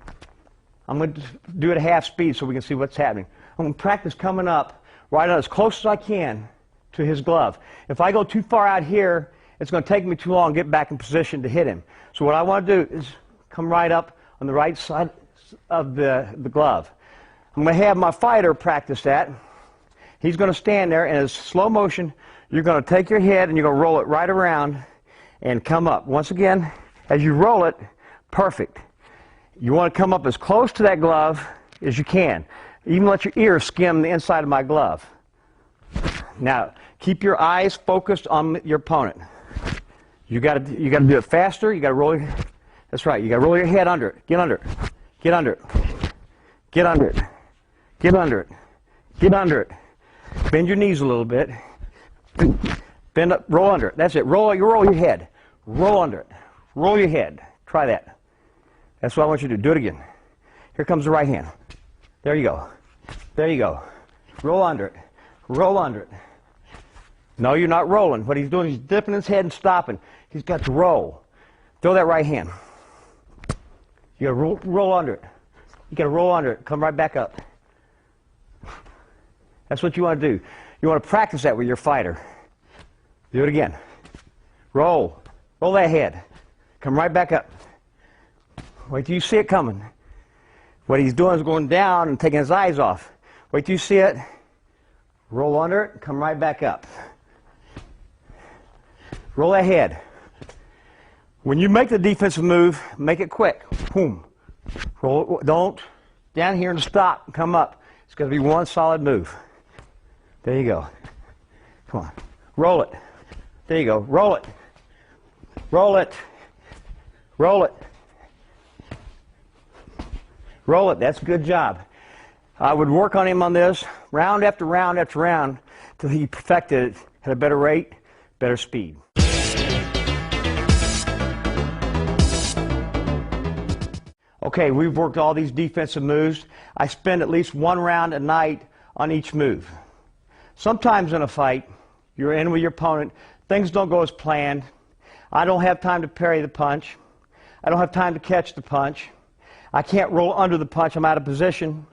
I'm going to do it at half speed so we can see what's happening. I'm going to practice coming up right on as close as I can to his glove. If I go too far out here, it's going to take me too long to get back in position to hit him. So what I want to do is come right up on the right side of the glove. I'm going to have my fighter practice that. He's going to stand there, and in slow motion, you're going to take your head and you're going to roll it right around and come up. Once again, as you roll it, perfect. You want to come up as close to that glove as you can. Even let your ear skim the inside of my glove. Now, keep your eyes focused on your opponent. You got to do it faster. You got to roll your, that's right. You got to roll your head under it. Get under it. Get under it. Get under it. Get under it. Get under it. Bend your knees a little bit. Bend up. Roll under it. That's it. Roll your head. Roll under it. Roll your head. Try that. That's what I want you to do. Do it again. Here comes the right hand. There you go. There you go. Roll under it. Roll under it. No, you're not rolling. What he's doing, he's dipping his head and stopping. He's got to roll. Throw that right hand. You got to roll under it. You got to roll under it. Come right back up. That's what you want to do. You want to practice that with your fighter. Do it again. Roll. Roll that head. Come right back up. Wait till you see it coming. What he's doing is going down and taking his eyes off. Wait till you see it. Roll under it. Come right back up. Roll that head. When you make the defensive move, make it quick. Boom. Roll. Don't down here and stop. Come up. It's going to be one solid move. There you go. Come on. Roll it. There you go. Roll it. Roll it. Roll it. Roll it. That's a good job. I would work on him on this round after round after round till he perfected it at a better rate, better speed. Okay, we've worked all these defensive moves. I spend at least one round a night on each move. Sometimes in a fight, you're in with your opponent, things don't go as planned. I don't have time to parry the punch. I don't have time to catch the punch. I can't roll under the punch, I'm out of position.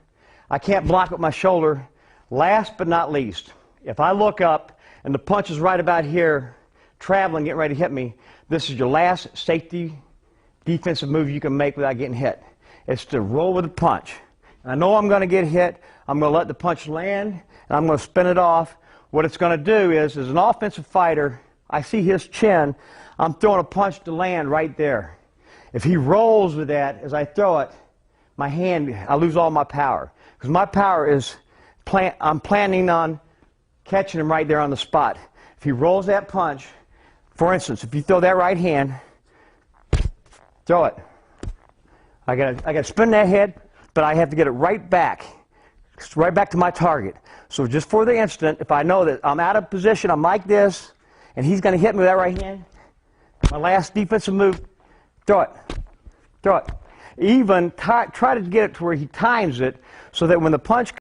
I can't block with my shoulder. Last but not least, if I look up and the punch is right about here, traveling, getting ready to hit me, this is your last safety defensive move you can make without getting hit. It's to roll with the punch. And I know I'm going to get hit. I'm going to let the punch land, and I'm going to spin it off. what it's going to do is, as an offensive fighter, I see his chin, I'm throwing a punch to land right there. If he rolls with that, as I throw it, my hand, I lose all my power. Because my power is, I'm planning on catching him right there on the spot. If he rolls that punch, for instance, if you throw that right hand, throw it. I got to spin that head, but I have to get it right back to my target. So just for the instant, if I know that I'm out of position, I'm like this, and he's going to hit me with that right hand, my last defensive move, throw it. Throw it. Even try to get it to where he times it, so that when the punch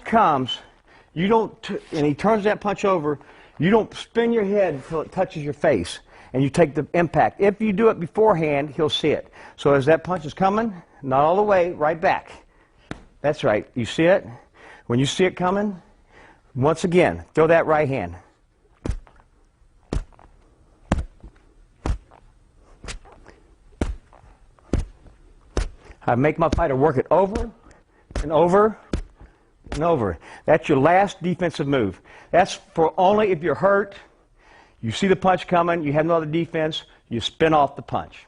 comes, you don't, and he turns that punch over, you don't spin your head until it touches your face, and you take the impact. If you do it beforehand, he'll see it. So as that punch is coming, not all the way, right back. That's right. You see it? When you see it coming, once again, throw that right hand. I make my fighter work it over and over and over. That's your last defensive move. That's for only if you're hurt, you see the punch coming, you have no other defense, you spin off the punch.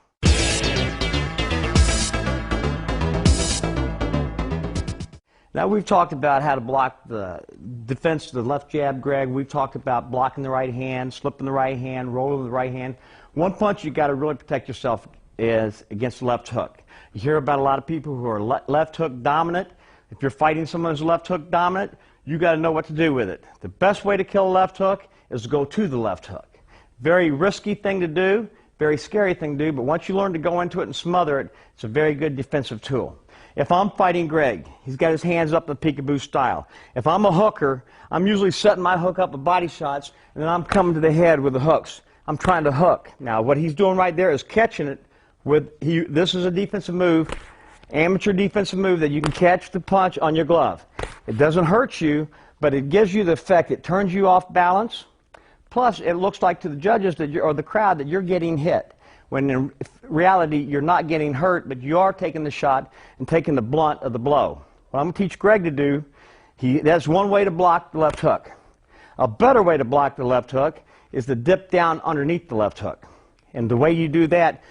Now we've talked about how to block the defense of the left jab, Greg. We've talked about blocking the right hand, slipping the right hand, rolling the right hand. One punch you got to really protect yourself is against the left hook. You hear about a lot of people who are left hook dominant. If you're fighting someone who's left hook dominant, you got to know what to do with it. The best way to kill a left hook is to go to the left hook. Very risky thing to do, very scary thing to do, but once you learn to go into it and smother it, it's a very good defensive tool. If I'm fighting Greg, he's got his hands up in the peekaboo style. If I'm a hooker, I'm usually setting my hook up with body shots, and then I'm coming to the head with the hooks. I'm trying to hook. Now, what he's doing right there is catching it with, this is a defensive move, amateur defensive move that you can catch the punch on your glove. It doesn't hurt you, but it gives you the effect. It turns you off balance. Plus, it looks like to the judges that or the crowd that you're getting hit, when in reality you're not getting hurt, but you are taking the shot and taking the blunt of the blow. What I'm going to teach Greg to do, that's one way to block the left hook. A better way to block the left hook is to dip down underneath the left hook. And the way you do that,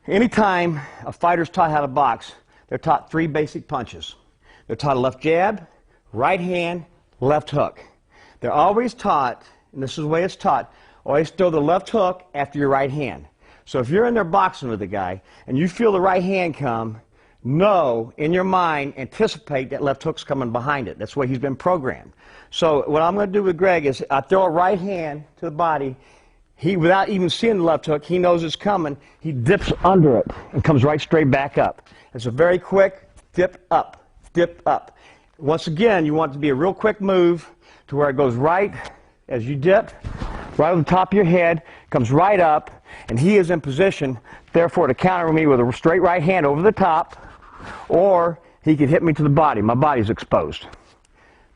anytime a fighter's taught how to box, they're taught three basic punches. They're taught a left jab, right hand, left hook. They're always taught, and this is the way it's taught, always throw the left hook after your right hand. So if you're in there boxing with a guy and you feel the right hand come, know in your mind, anticipate that left hook's coming behind it. That's the way he's been programmed. So what I'm going to do with Greg is I throw a right hand to the body. He, without even seeing the left hook, he knows it's coming. He dips under it and comes right straight back up. It's a very quick dip up, dip up. Once again, you want it to be a real quick move to where it goes right as you dip, right on the top of your head, comes right up, and he is in position, therefore, to counter me with a straight right hand over the top, or he could hit me to the body. My body's exposed.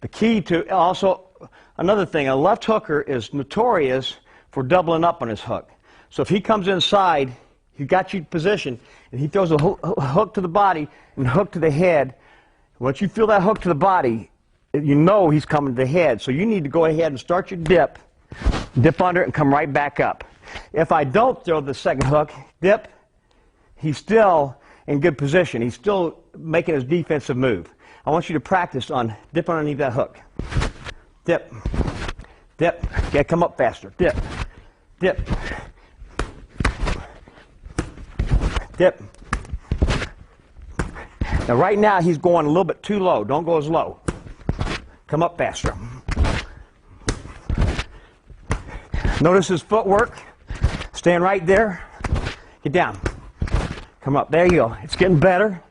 The key to, also, another thing, a left hooker is notorious for doubling up on his hook. So if he comes inside, he got you positioned, and he throws a hook to the body and a hook to the head. Once you feel that hook to the body, you know he's coming to the head. So you need to go ahead and start your dip under it and come right back up. If I don't throw the second hook, dip, he's still in good position. He's still making his defensive move. I want you to practice on dip underneath that hook. Dip, dip, yeah, come up faster, dip, dip, dip. Now right now he's going a little bit too low. Don't go as low. Come up faster. Notice his footwork. Stand right there. Get down. Come up. There you go. It's getting better.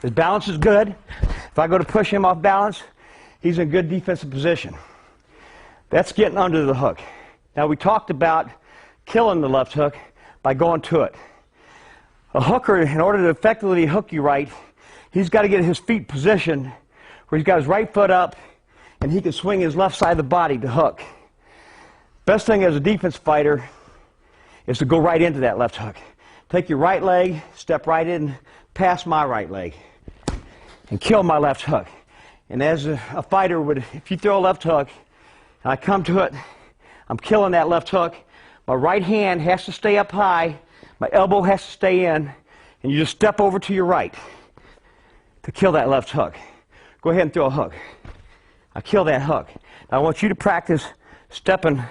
His balance is good. If I go to push him off balance, he's in good defensive position. That's getting under the hook. Now we talked about killing the left hook by going to it. A hooker, in order to effectively hook you right, he's got to get his feet positioned where he's got his right foot up and he can swing his left side of the body to hook. Best thing as a defense fighter is to go right into that left hook. Take your right leg, step right in, past my right leg. and kill my left hook. And as a fighter would, if you throw a left hook, and I come to it, I'm killing that left hook. My right hand has to stay up high, my elbow has to stay in, and you just step over to your right to kill that left hook. Go ahead and throw a hook. I kill that hook. Now I want you to practice stepping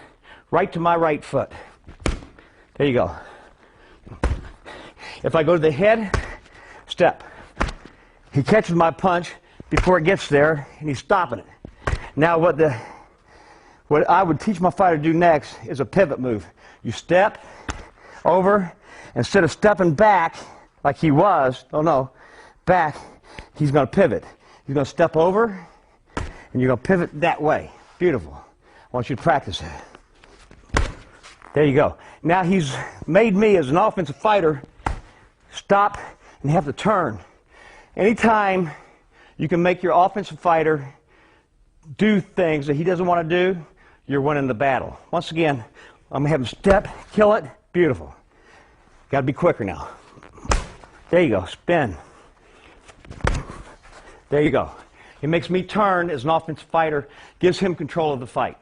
right to my right foot. There you go. If I go to the head, step. He catches my punch before it gets there, and he's stopping it. Now what I would teach my fighter to do next is a pivot move. You step over, instead of stepping back like he was, back, he's going to pivot. He's going to step over, and you're going to pivot that way. Beautiful. I want you to practice that. There you go. Now he's made me, as an offensive fighter, stop and have to turn. Anytime you can make your offensive fighter do things that he doesn't want to do, you're winning the battle. Once again, I'm going to have him step, kill it. Beautiful. Got to be quicker now. There you go. Spin. There you go. It makes me turn as an offensive fighter, gives him control of the fight.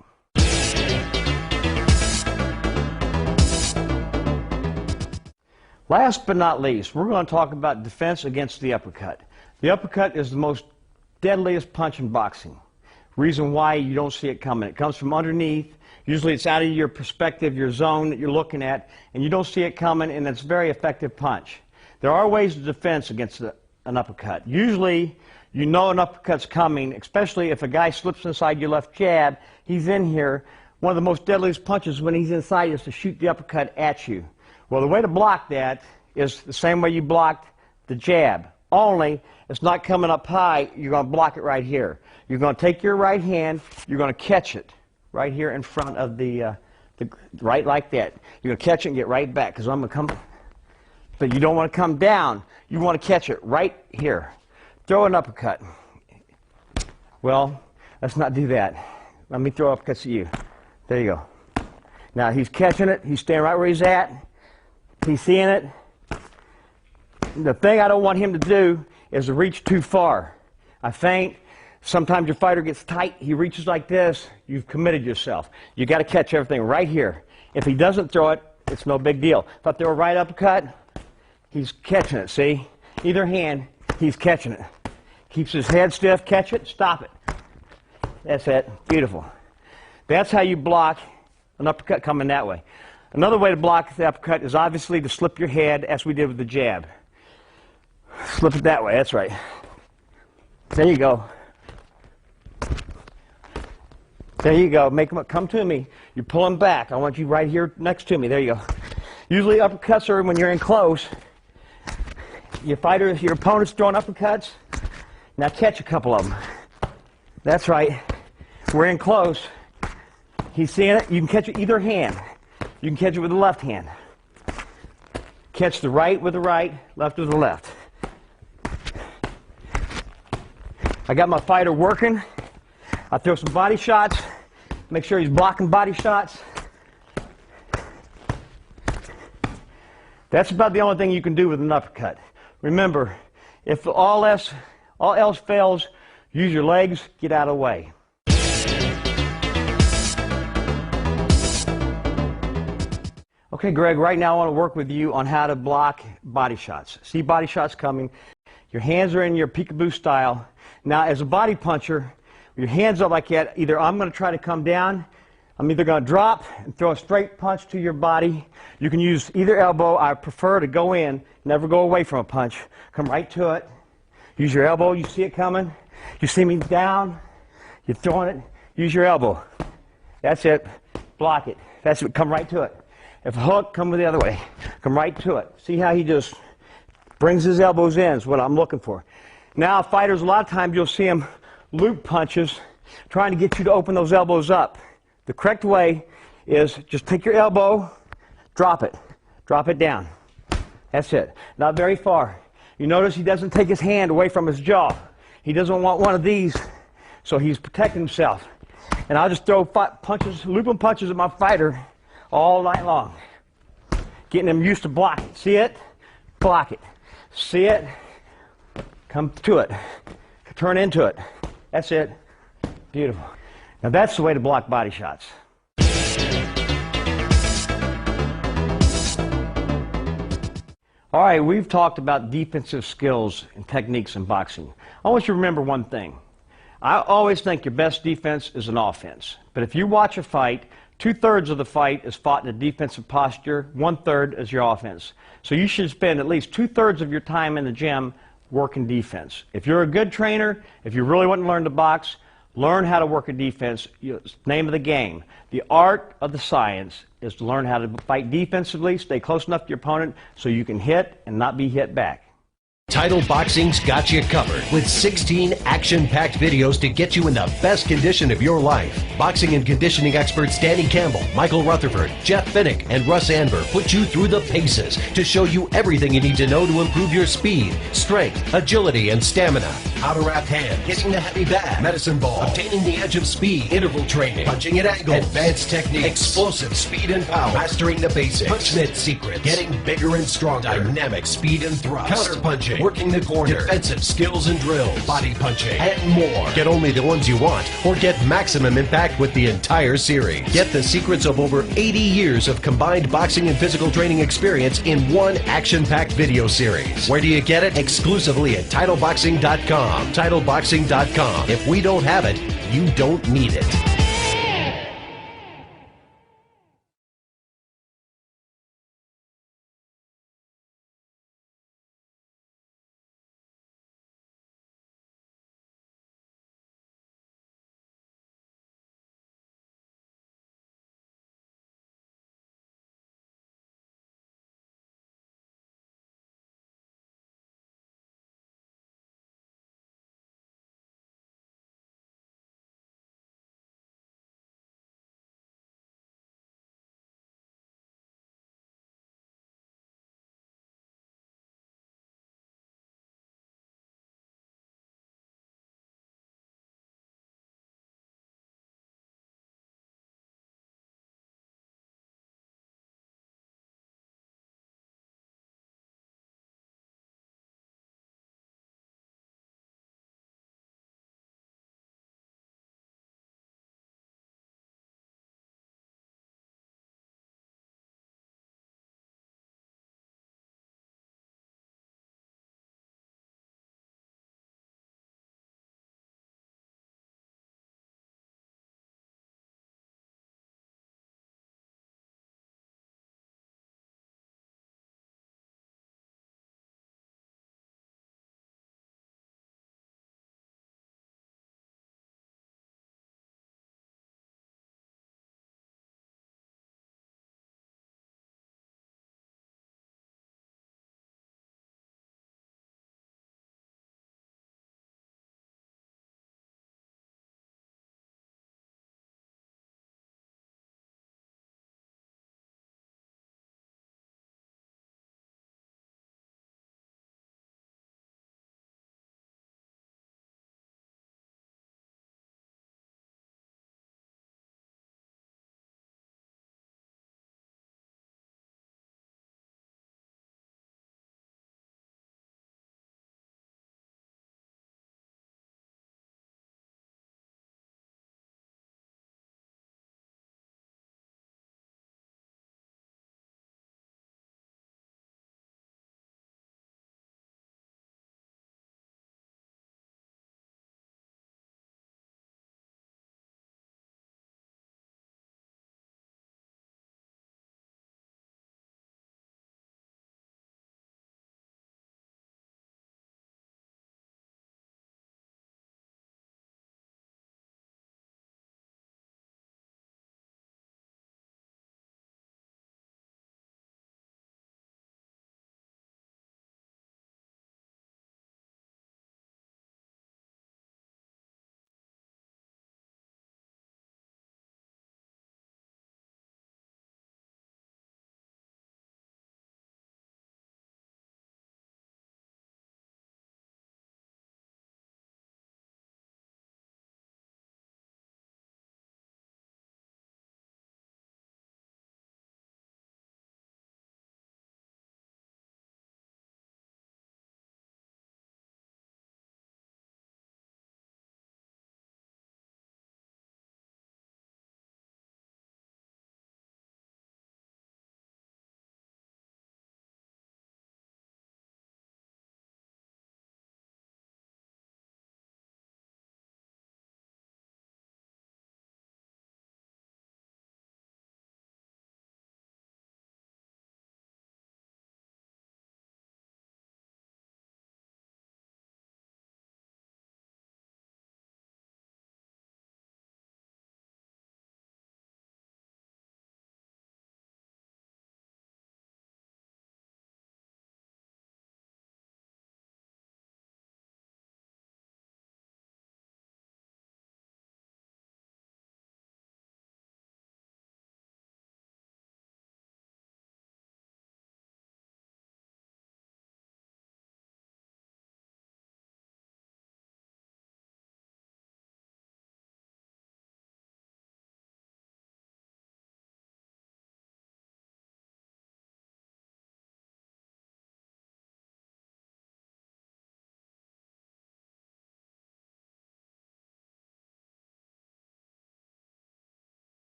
Last but not least, we're going to talk about defense against the uppercut. The uppercut is the most deadliest punch in boxing. Reason why you don't see it coming. It comes from underneath. Usually it's out of your perspective, your zone that you're looking at, and you don't see it coming, and it's a very effective punch. There are ways to defense against an uppercut. Usually you know an uppercut's coming, especially if a guy slips inside your left jab, he's in here. One of the most deadliest punches when he's inside is to shoot the uppercut at you. Well, the way to block that is the same way you blocked the jab, only it's not coming up high. You're going to block it right here. You're going to take your right hand, you're going to catch it right here in front of the right like that. You're going to catch it and get right back, because I'm going to come, but you don't want to come down. You want to catch it right here. Throw an uppercut. Well, let's not do that. Let me throw uppercuts at you. There you go. Now he's catching it. He's staying right where he's at. He's seeing it. The thing I don't want him to do is to reach too far. I feint. Sometimes your fighter gets tight. He reaches like this. You've committed yourself. You got to catch everything right here. If he doesn't throw it, it's no big deal. If I throw a right uppercut, he's catching it. See? Either hand, he's catching it. Keeps his head stiff. Catch it. Stop it. That's it. Beautiful. That's how you block an uppercut coming that way. Another way to block the uppercut is obviously to slip your head, as we did with the jab. Slip it that way. That's right. There you go. There you go. Make them come to me. You pull them back. I want you right here next to me. There you go. Usually uppercuts are when you're in close. Your opponent's throwing uppercuts. Now catch a couple of them. That's right. We're in close. He's seeing it. You can catch it either hand. You can catch it with the left hand. Catch the right with the right, left with the left. I got my fighter working. I throw some body shots. Make sure he's blocking body shots. That's about the only thing you can do with an uppercut. Remember, if all else fails, use your legs, get out of the way. Okay, Greg, right now I want to work with you on how to block body shots. See body shots coming. Your hands are in your peekaboo style. Now, as a body puncher, your hands up like that, either I'm going to try to come down, I'm either going to drop and throw a straight punch to your body. You can use either elbow. I prefer to go in, never go away from a punch. Come right to it. Use your elbow. You see it coming. You see me down. You're throwing it. Use your elbow. That's it. Block it. That's it. Come right to it. If a hook, come the other way. Come right to it. See how he just brings his elbows in is what I'm looking for. Now, fighters, a lot of times you'll see them loop punches, trying to get you to open those elbows up. The correct way is just take your elbow, drop it down. That's it. Not very far. You notice he doesn't take his hand away from his jaw. He doesn't want one of these, so he's protecting himself. And I'll just throw punches, looping punches at my fighter all night long, getting him used to blocking. See it? Block it. See it? Come to it. Turn into it. That's it. Beautiful. Now that's the way to block body shots. All right, we've talked about defensive skills and techniques in boxing. I want you to remember one thing. I always think your best defense is an offense. But if you watch a fight, 2/3 of the fight is fought in a defensive posture, 1/3 is your offense. So you should spend at least 2/3 of your time in the gym working defense. If you're a good trainer, if you really want to learn to box, learn how to work a defense. Name of the game. The art of the science is to learn how to fight defensively, stay close enough to your opponent so you can hit and not be hit back. Title Boxing's got you covered with 16 action-packed videos to get you in the best condition of your life. Boxing and conditioning experts Danny Campbell, Michael Rutherford, Jeff Finnick, and Russ Anver put you through the paces to show you everything you need to know to improve your speed, strength, agility, and stamina. How to wrap hand, hitting the heavy bag, medicine ball, obtaining the edge of speed, interval training, punching at angles, advanced techniques, explosive speed and power, mastering the basics, punch-net secrets, getting bigger and stronger, dynamic speed and thrust, counter punching, working the corner, defensive skills and drills, body punching, and more. Get only the ones you want, or get maximum impact with the entire series. Get the secrets of over 80 years of combined boxing and physical training experience in one action-packed video series. Where do you get it? Exclusively at TitleBoxing.com. TitleBoxing.com. If we don't have it, you don't need it.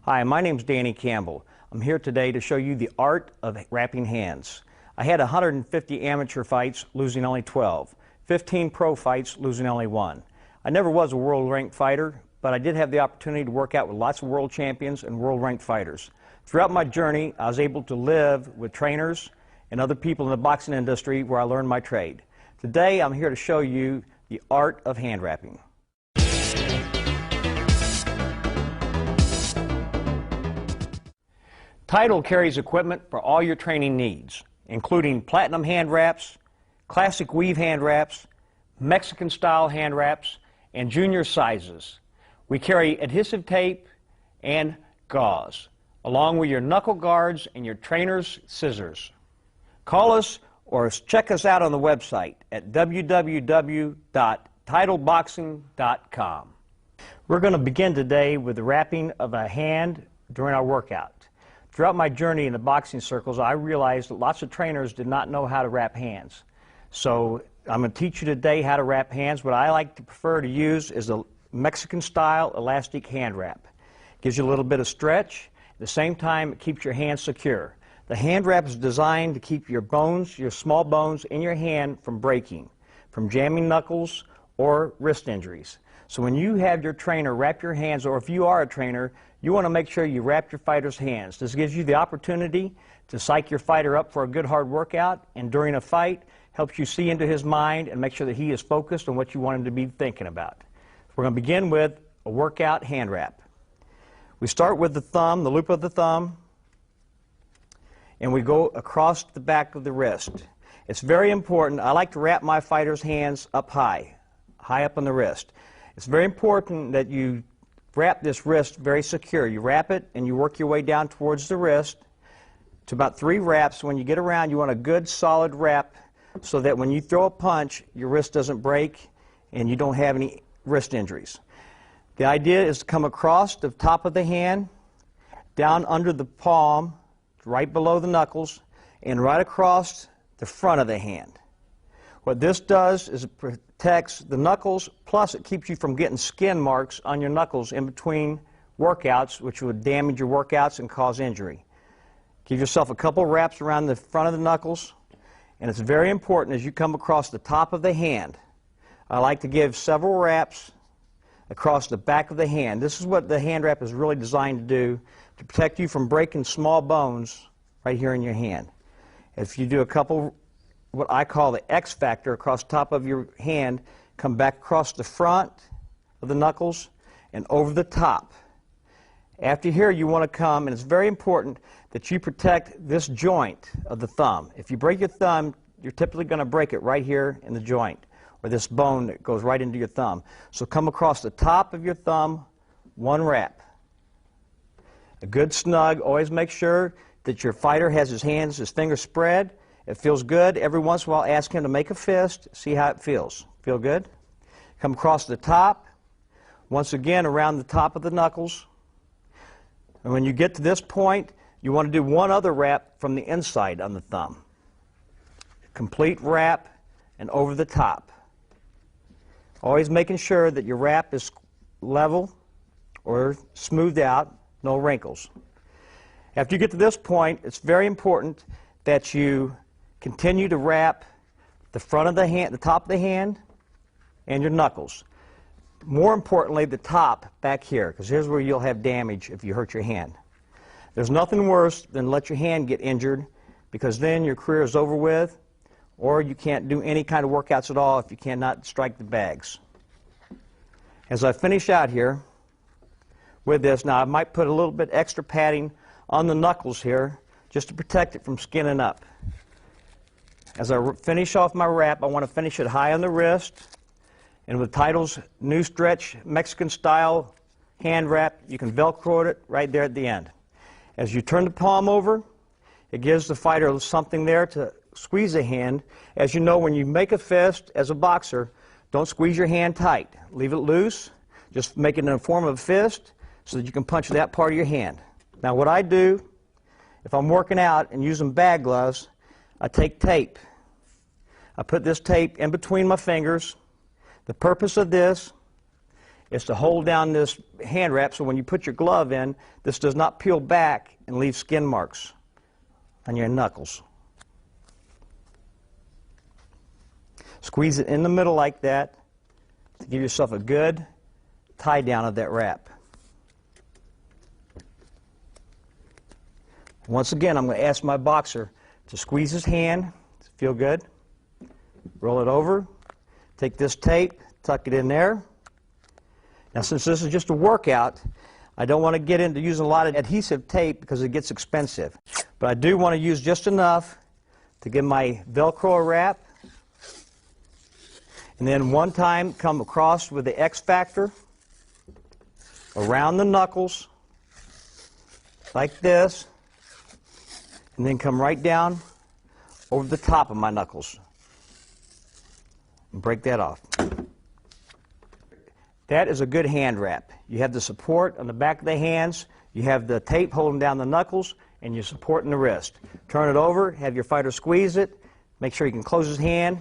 Hi, my name's Danny Campbell. I'm here today to show you the art of wrapping hands. I had 150 amateur fights, losing only 12. 15 pro fights, losing only 1. I never was a world-ranked fighter, but I did have the opportunity to work out with lots of world champions and world-ranked fighters. Throughout my journey, I was able to live with trainers and other people in the boxing industry where I learned my trade. Today, I'm here to show you the art of hand wrapping. Title carries equipment for all your training needs, including platinum hand wraps, classic weave hand wraps, Mexican style hand wraps, and junior sizes. We carry adhesive tape and gauze, along with your knuckle guards and your trainer's scissors. Call us or check us out on the website at www.titleboxing.com. We're going to begin today with the wrapping of a hand during our workout. Throughout my journey in the boxing circles, I realized that lots of trainers did not know how to wrap hands. So I'm going to teach you today how to wrap hands. What I like to prefer to use is a Mexican-style elastic hand wrap. It gives you a little bit of stretch. At the same time, it keeps your hands secure. The hand wrap is designed to keep your bones, your small bones in your hand from breaking, from jamming knuckles or wrist injuries. So when you have your trainer wrap your hands, or if you are a trainer, you want to make sure you wrap your fighter's hands. This gives you the opportunity to psych your fighter up for a good hard workout, and during a fight, helps you see into his mind and make sure that he is focused on what you want him to be thinking about. We're going to begin with a workout hand wrap. We start with the thumb, the loop of the thumb, and we go across the back of the wrist. It's very important. I like to wrap my fighter's hands up high up on the wrist. It's very important that you wrap this wrist very secure. You wrap it and you work your way down towards the wrist to about 3 wraps. When you get around, you want a good solid wrap so that when you throw a punch, your wrist doesn't break and you don't have any wrist injuries. The idea is to come across the top of the hand, down under the palm, right below the knuckles, and right across the front of the hand. What this does is it protects the knuckles, plus it keeps you from getting skin marks on your knuckles in between workouts, which would damage your workouts and cause injury. Give yourself a couple wraps around the front of the knuckles, and it's very important as you come across the top of the hand. I like to give several wraps across the back of the hand. This is what the hand wrap is really designed to do, to protect you from breaking small bones right here in your hand. If you do a couple, what I call the X factor, across the top of your hand, come back across the front of the knuckles and over the top. After here, you want to come, and it's very important that you protect this joint of the thumb. If you break your thumb, you're typically going to break it right here in the joint, or this bone that goes right into your thumb. So come across the top of your thumb, 1 wrap. A good snug. Always make sure that your fighter has his fingers spread. It feels good. Every once in a while, ask him to make a fist. See how it feels. Feel good? Come across the top. Once again, around the top of the knuckles. And when you get to this point, you want to do 1 other wrap from the inside on the thumb. Complete wrap and over the top. Always making sure that your wrap is level or smoothed out, no wrinkles. After you get to this point, it's very important that you continue to wrap the front of the hand, the top of the hand, and your knuckles. More importantly, the top back here, because here's where you'll have damage if you hurt your hand. There's nothing worse than let your hand get injured, because then your career is over with, or you can't do any kind of workouts at all if you cannot strike the bags. As I finish out here with this, now I might put a little bit extra padding on the knuckles here just to protect it from skinning up. As I finish off my wrap, I want to finish it high on the wrist, and with Title's new stretch Mexican style hand wrap, you can Velcro it right there at the end. As you turn the palm over, it gives the fighter something there to squeeze the hand. As you know, when you make a fist as a boxer, don't squeeze your hand tight. Leave it loose. Just make it in the form of a fist so that you can punch that part of your hand. Now what I do, if I'm working out and using bag gloves, I take tape. I put this tape in between my fingers. The purpose of this is to hold down this hand wrap so when you put your glove in, this does not peel back and leave skin marks on your knuckles. Squeeze it in the middle like that to give yourself a good tie down of that wrap. Once again, I'm going to ask my boxer to squeeze his hand. Feel good? Roll it over. Take this tape, tuck it in there. Now, since this is just a workout, I don't want to get into using a lot of adhesive tape because it gets expensive. But I do want to use just enough to give my Velcro a wrap. And then one time come across with the X Factor around the knuckles like this. And then come right down over the top of my knuckles and break that off. That is a good hand wrap. You have the support on the back of the hands, you have the tape holding down the knuckles, and you're supporting the wrist. Turn it over, have your fighter squeeze it, make sure he can close his hand.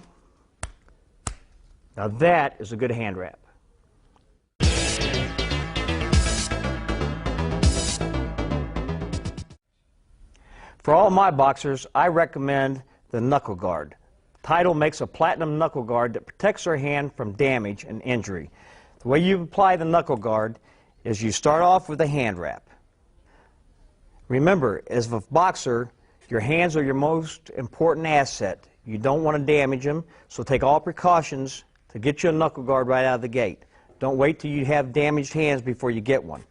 Now that is a good hand wrap. For all my boxers, I recommend the knuckle guard. Title makes a platinum knuckle guard that protects their hand from damage and injury. The way you apply the knuckle guard is you start off with a hand wrap. Remember, as a boxer, your hands are your most important asset. You don't want to damage them, so take all precautions to get you a knuckle guard right out of the gate. Don't wait till you have damaged hands before you get one.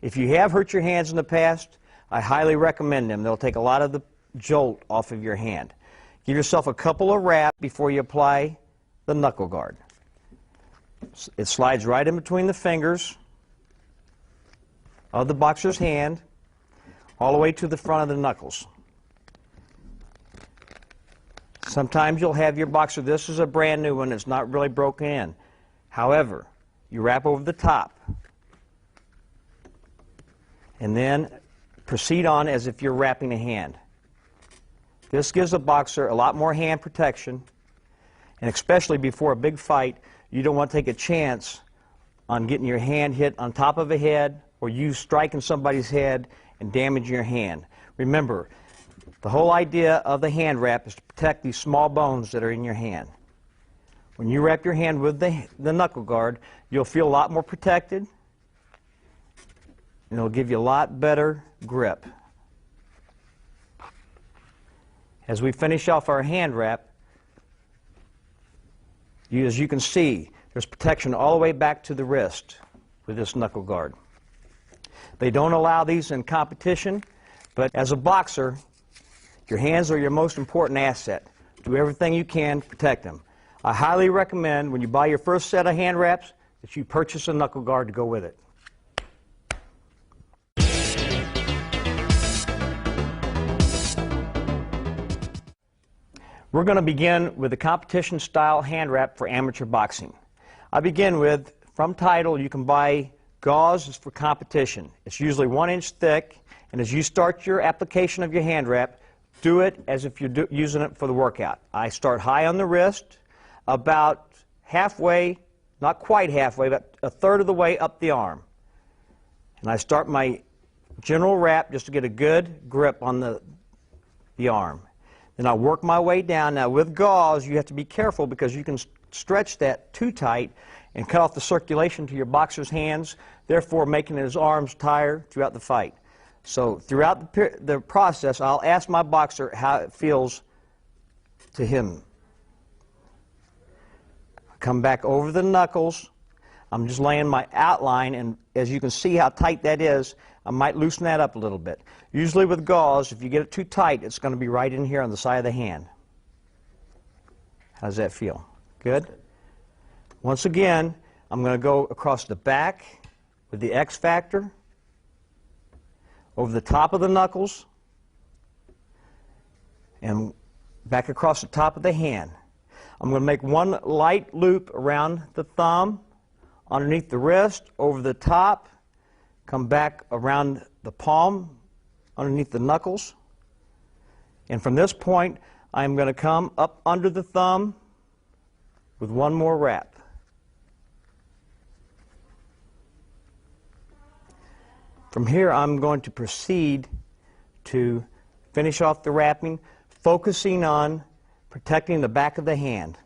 If you have hurt your hands in the past, I highly recommend them. They'll take a lot of the jolt off of your hand. Give yourself a couple of wraps before you apply the knuckle guard. It slides right in between the fingers of the boxer's hand all the way to the front of the knuckles. Sometimes you'll have your boxer, this is a brand new one, it's not really broken in. However, you wrap over the top and then proceed on as if you're wrapping a hand. This gives a boxer a lot more hand protection, and especially before a big fight, you don't want to take a chance on getting your hand hit on top of a head or you striking somebody's head and damaging your hand. Remember, the whole idea of the hand wrap is to protect these small bones that are in your hand. When you wrap your hand with the knuckle guard, you'll feel a lot more protected, and it'll give you a lot better grip. As we finish off our hand wrap, as you can see, there's protection all the way back to the wrist with this knuckle guard. They don't allow these in competition, but as a boxer, your hands are your most important asset. Do everything you can to protect them. I highly recommend when you buy your first set of hand wraps that you purchase a knuckle guard to go with it. We're going to begin with the competition-style hand wrap for amateur boxing. I begin with, from Title, you can buy gauze for competition. It's usually 1 inch thick, and as you start your application of your hand wrap, do it as if you're using it for the workout. I start high on the wrist, about halfway, not quite halfway, but a third of the way up the arm. And I start my general wrap just to get a good grip on the arm. Then I'll work my way down. Now with gauze, you have to be careful because you can stretch that too tight and cut off the circulation to your boxer's hands, therefore making his arms tired throughout the fight. So throughout the process, I'll ask my boxer how it feels to him. Come back over the knuckles. I'm just laying my outline, and as you can see how tight that is, I might loosen that up a little bit. Usually with gauze, if you get it too tight, it's going to be right in here on the side of the hand. How does that feel? Good? Once again, I'm going to go across the back with the X Factor, over the top of the knuckles, and back across the top of the hand. I'm going to make one light loop around the thumb, underneath the wrist, over the top, come back around the palm, underneath the knuckles. And from this point, I'm going to come up under the thumb with one more wrap. From here, I'm going to proceed to finish off the wrapping, focusing on protecting the back of the hand.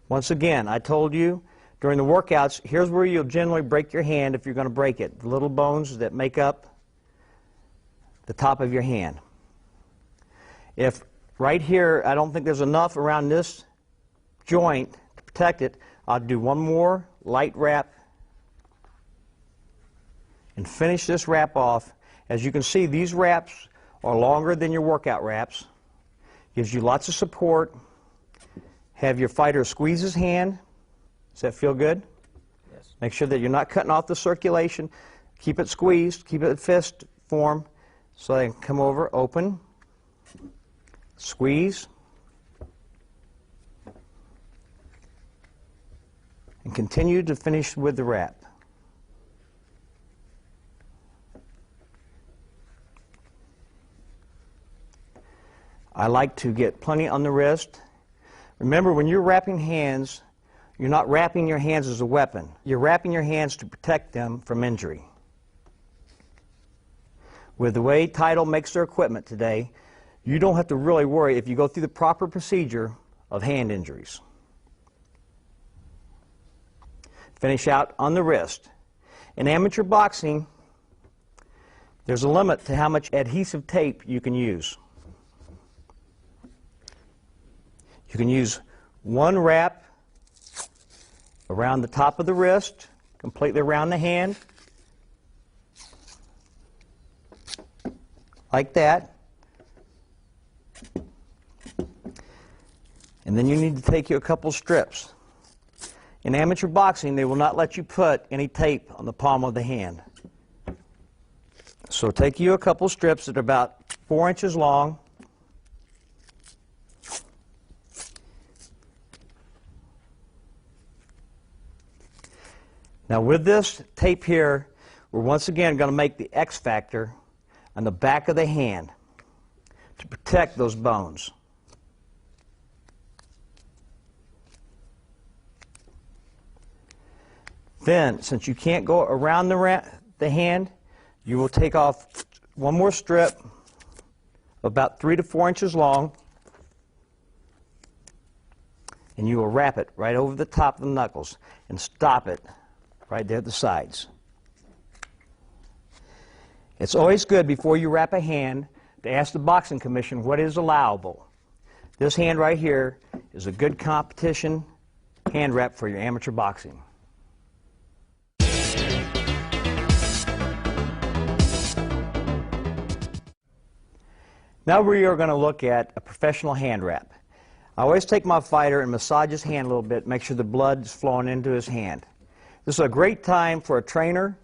Once again, I told you during the workouts, here's where you'll generally break your hand if you're going to break it. The little bones that make up the top of your hand. If right here, I don't think there's enough around this joint to protect it, I'll do one more light wrap and finish this wrap off. As you can see, these wraps are longer than your workout wraps. Gives you lots of support. Have your fighter squeeze his hand. Does that feel good? Yes. Make sure that you're not cutting off the circulation. Keep it squeezed. Keep it fist form so they can come over, open, squeeze, and continue to finish with the wrap. I like to get plenty on the wrist. Remember, when you're wrapping hands, you're not wrapping your hands as a weapon. You're wrapping your hands to protect them from injury. With the way Title makes their equipment today, you don't have to really worry if you go through the proper procedure of hand injuries. Finish out on the wrist. In amateur boxing, there's a limit to how much adhesive tape you can use. You can use one wrap around the top of the wrist, completely around the hand, like that. And then you need to take you a couple strips. In amateur boxing, they will not let you put any tape on the palm of the hand. So take you a couple strips that are about 4 inches long. Now with this tape here, we're once again going to make the X factor on the back of the hand to protect those bones. Then, since you can't go around the hand, you will take off one more strip about 3 to 4 inches long, and you will wrap it right over the top of the knuckles and stop it right there at the sides. It's always good before you wrap a hand to ask the boxing commission what is allowable. This hand right here is a good competition hand wrap for your amateur boxing. Now we are going to look at a professional hand wrap. I always take my fighter and massage his hand a little bit, make sure the blood is flowing into his hand. This is a great time for a trainer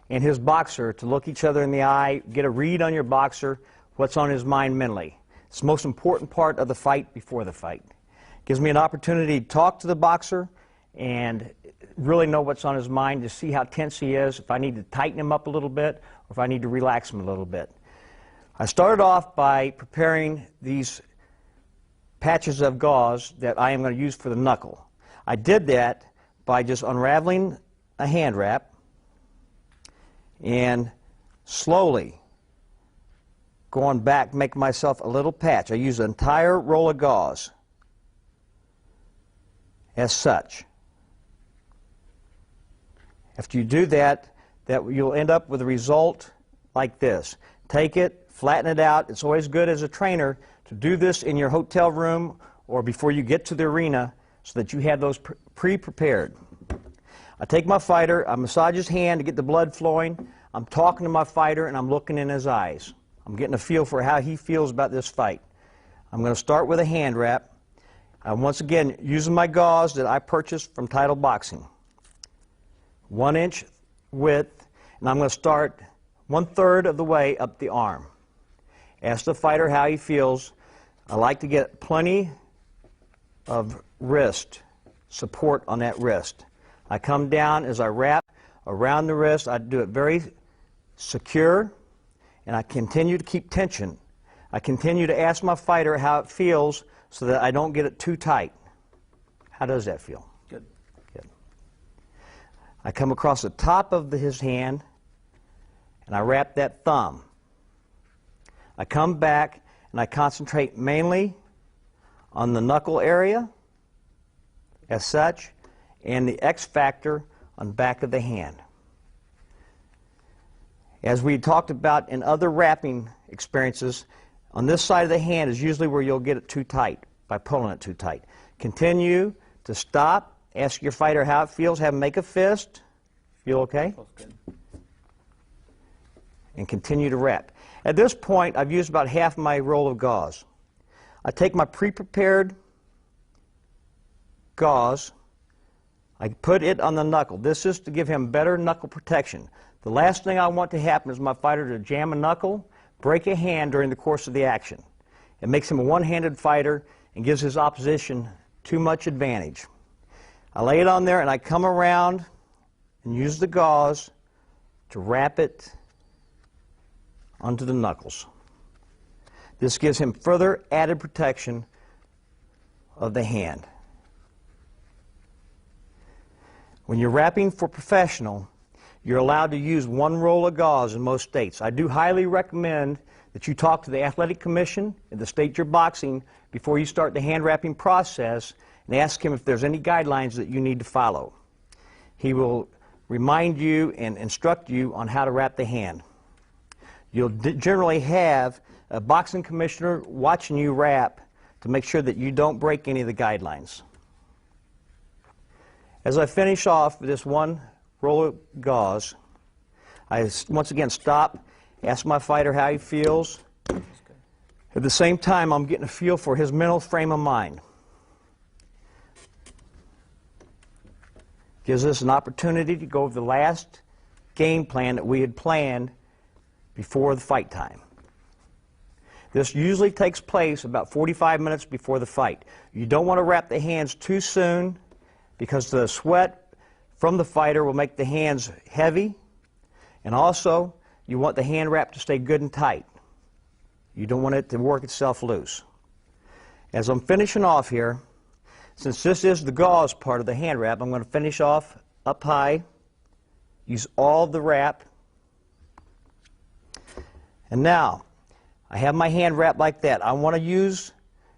and his boxer to look each other in the eye, get a read on your boxer, what's on his mind mentally. It's the most important part of the fight before the fight. Gives me an opportunity to talk to the boxer and really know what's on his mind, to see how tense he is, if I need to tighten him up a little bit, or if I need to relax him a little bit. I started off by preparing these patches of gauze that I am going to use for the knuckle. I did that by just unraveling a hand wrap and slowly going back, make myself a little patch. I use an entire roll of gauze as such. After you do that, you'll end up with a result like this. Take it, flatten it out. It's always good as a trainer to do this in your hotel room or before you get to the arena so that you have those pre-prepared. I take my fighter, I massage his hand to get the blood flowing. I'm talking to my fighter and I'm looking in his eyes. I'm getting a feel for how he feels about this fight. I'm going to start with a hand wrap. I'm once again using my gauze that I purchased from Title Boxing. 1 inch width, and I'm going to start 1/3 of the way up the arm. Ask the fighter how he feels. I like to get plenty of wrist support on that wrist. I come down as I wrap around the wrist. I do it very secure, and I continue to keep tension. I continue to ask my fighter how it feels so that I don't get it too tight. How does that feel? Good. Good. I come across the top of his hand and I wrap that thumb. I come back and I concentrate mainly on the knuckle area as such, and the X factor on the back of the hand. As we talked about in other wrapping experiences, on this side of the hand is usually where you'll get it too tight by pulling it too tight. Continue to stop, ask your fighter how it feels, have him make a fist. Feel okay? Feels good. And continue to wrap. At this point, I've used about half my roll of gauze. I take my pre-prepared gauze, I put it on the knuckle. This is to give him better knuckle protection. The last thing I want to happen is my fighter to jam a knuckle, break a hand during the course of the action. It makes him a one-handed fighter and gives his opposition too much advantage. I lay it on there and I come around and use the gauze to wrap it onto the knuckles. This gives him further added protection of the hand. When you're wrapping for professional, you're allowed to use one roll of gauze in most states. I do highly recommend that you talk to the Athletic Commission in the state you're boxing before you start the hand wrapping process and ask him if there's any guidelines that you need to follow. He will remind you and instruct you on how to wrap the hand. You'll generally have a boxing commissioner watching you wrap to make sure that you don't break any of the guidelines. As I finish off with this one roll of gauze, I once again stop, ask my fighter how he feels. At the same time, I'm getting a feel for his mental frame of mind. Gives us an opportunity to go over the last game plan that we had planned before the fight time. This usually takes place about 45 minutes before the fight. You don't want to wrap the hands too soon because the sweat from the fighter will make the hands heavy, and also you want the hand wrap to stay good and tight. You don't want it to work itself loose. As I'm finishing off here, since this is the gauze part of the hand wrap, I'm going to finish off up high, use all the wrap, and now I have my hand wrapped like that. I want to use,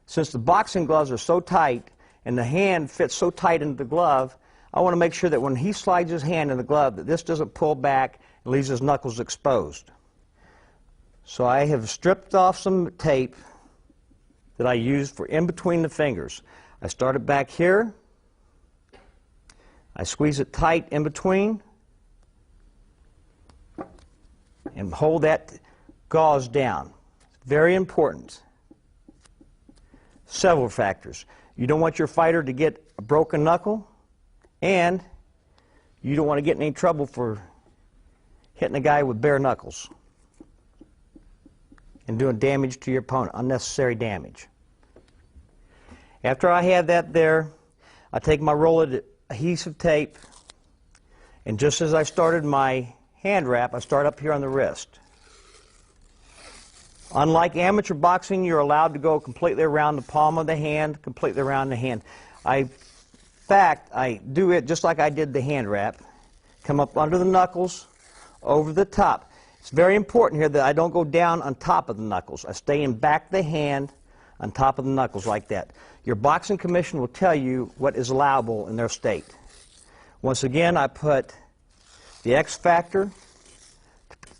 since the boxing gloves are so tight and the hand fits so tight into the glove, I want to make sure that when he slides his hand in the glove that this doesn't pull back and leaves his knuckles exposed. So I have stripped off some tape that I used for in between the fingers. I start it back here. I squeeze it tight in between and hold that gauze down. Very important. Several factors. You don't want your fighter to get a broken knuckle, and you don't want to get in any trouble for hitting a guy with bare knuckles and doing damage to your opponent, unnecessary damage. After I have that there, I take my roll of adhesive tape, and just as I started my hand wrap, I start up here on the wrist. Unlike amateur boxing, you're allowed to go completely around the palm of the hand, completely around the hand. In fact, I do it just like I did the hand wrap. Come up under the knuckles, over the top. It's very important here that I don't go down on top of the knuckles. I stay in back of the hand on top of the knuckles like that. Your boxing commission will tell you what is allowable in their state. Once again, I put the X factor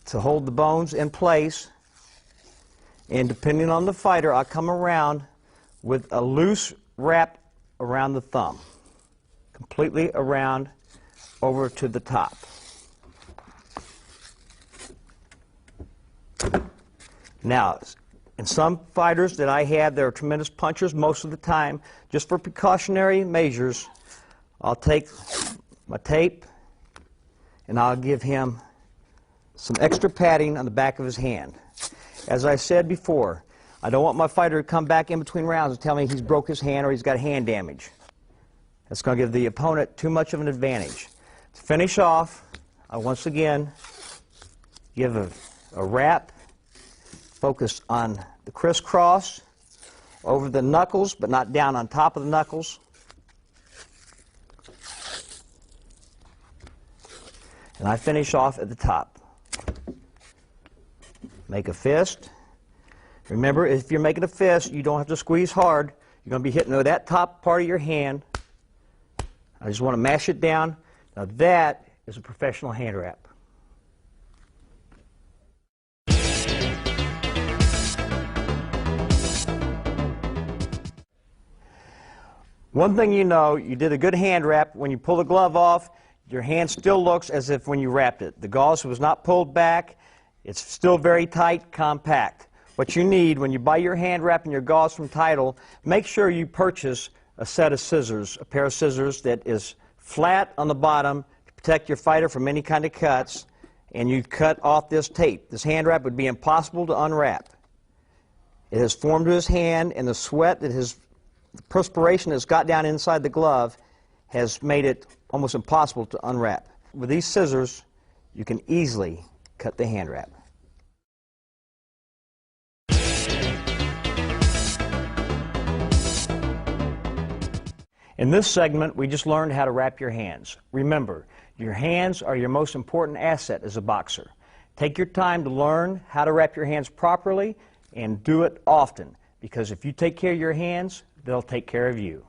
to hold the bones in place. And depending on the fighter, I'll come around with a loose wrap around the thumb. Completely around over to the top. Now, in some fighters that I have, they're tremendous punchers most of the time. Just for precautionary measures, I'll take my tape and I'll give him some extra padding on the back of his hand. As I said before, I don't want my fighter to come back in between rounds and tell me he's broke his hand or he's got hand damage. That's going to give the opponent too much of an advantage. To finish off, I once again give a wrap focused on the crisscross over the knuckles, but not down on top of the knuckles. And I finish off at the top. Make a fist. Remember, if you're making a fist, you don't have to squeeze hard. You're going to be hitting that top part of your hand. I just want to mash it down. Now that is a professional hand wrap. One thing you know, you did a good hand wrap. When you pull the glove off, your hand still looks as if when you wrapped it. The gauze was not pulled back. It's still very tight, compact. What you need when you buy your hand wrap and your gauze from Tidal, make sure you purchase a set of scissors, a pair of scissors that is flat on the bottom to protect your fighter from any kind of cuts, and you cut off this tape. This hand wrap would be impossible to unwrap. It has formed to his hand, and the sweat that the perspiration that's got down inside the glove has made it almost impossible to unwrap. With these scissors, you can easily cut the hand wrap. In this segment, we just learned how to wrap your hands. Remember, your hands are your most important asset as a boxer. Take your time to learn how to wrap your hands properly and do it often, because if you take care of your hands, they'll take care of you.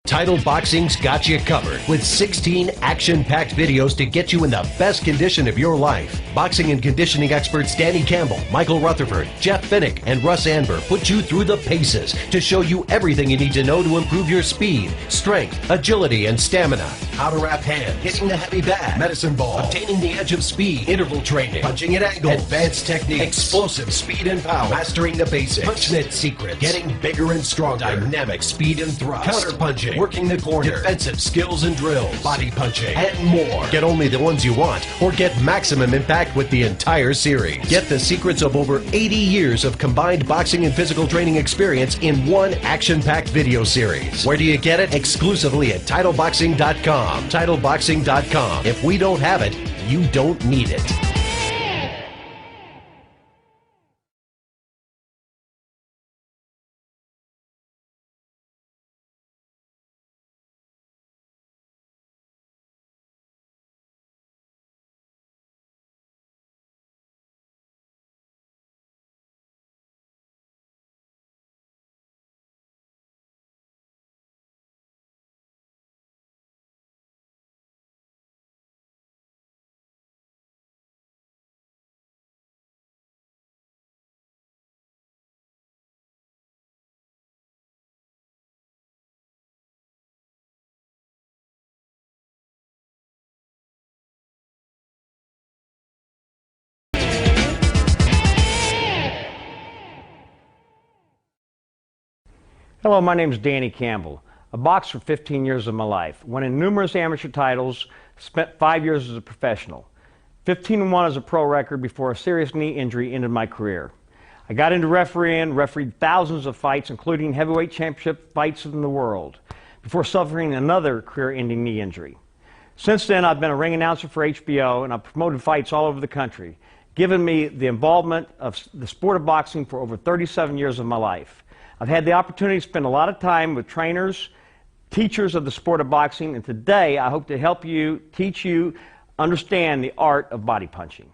Tidal Boxing's got you covered with 16 action-packed videos to get you in the best condition of your life. Boxing and conditioning experts Danny Campbell, Michael Rutherford, Jeff Finnick, and Russ Anber put you through the paces to show you everything you need to know to improve your speed, strength, agility, and stamina. How to wrap hands, hitting the heavy bag, medicine ball, obtaining the edge of speed, interval training, punching at angles, advanced techniques, explosive speed and power, mastering the basics, punchnet secrets, getting bigger and stronger, dynamic speed and thrust, counter punching, working the corner, defensive skills and drills, body punching, and more. Get only the ones you want, or get maximum impact with the entire series. Get the secrets of over 80 years of combined boxing and physical training experience in one action-packed video series. Where do you get it? Exclusively at TidalBoxing.com. TidalBoxing.com. If we don't have it, you don't need it. Hello, my name is Danny Campbell. I boxed for 15 years of my life, won in numerous amateur titles, spent 5 years as a professional. 15-1 as a pro record before a serious knee injury ended my career. I got into refereeing, refereed thousands of fights, including heavyweight championship fights in the world, before suffering another career-ending knee injury. Since then, I've been a ring announcer for HBO, and I've promoted fights all over the country, giving me the involvement of the sport of boxing for over 37 years of my life. I've had the opportunity to spend a lot of time with trainers, teachers of the sport of boxing, and today I hope to help you, teach you, understand the art of body punching.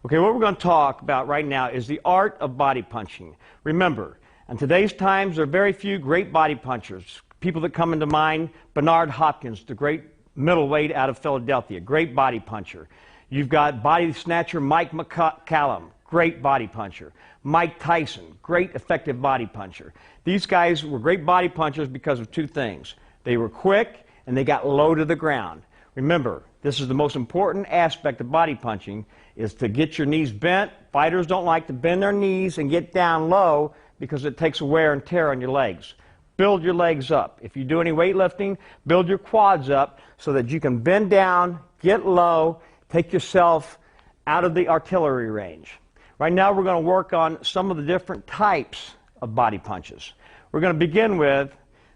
Okay, what we're going to talk about right now is the art of body punching. Remember, in today's times, there are very few great body punchers. People that come into mind, Bernard Hopkins, the great middleweight out of Philadelphia, great body puncher. You've got body snatcher Mike McCallum, great body puncher. Mike Tyson, great effective body puncher. These guys were great body punchers because of two things. They were quick and they got low to the ground. Remember, this is the most important aspect of body punching, is to get your knees bent. Fighters don't like to bend their knees and get down low because it takes wear and tear on your legs. Build your legs up. If you do any weightlifting, build your quads up so that you can bend down, get low, take yourself out of the artillery range. Right now we're going to work on some of the different types of body punches. We're going to begin with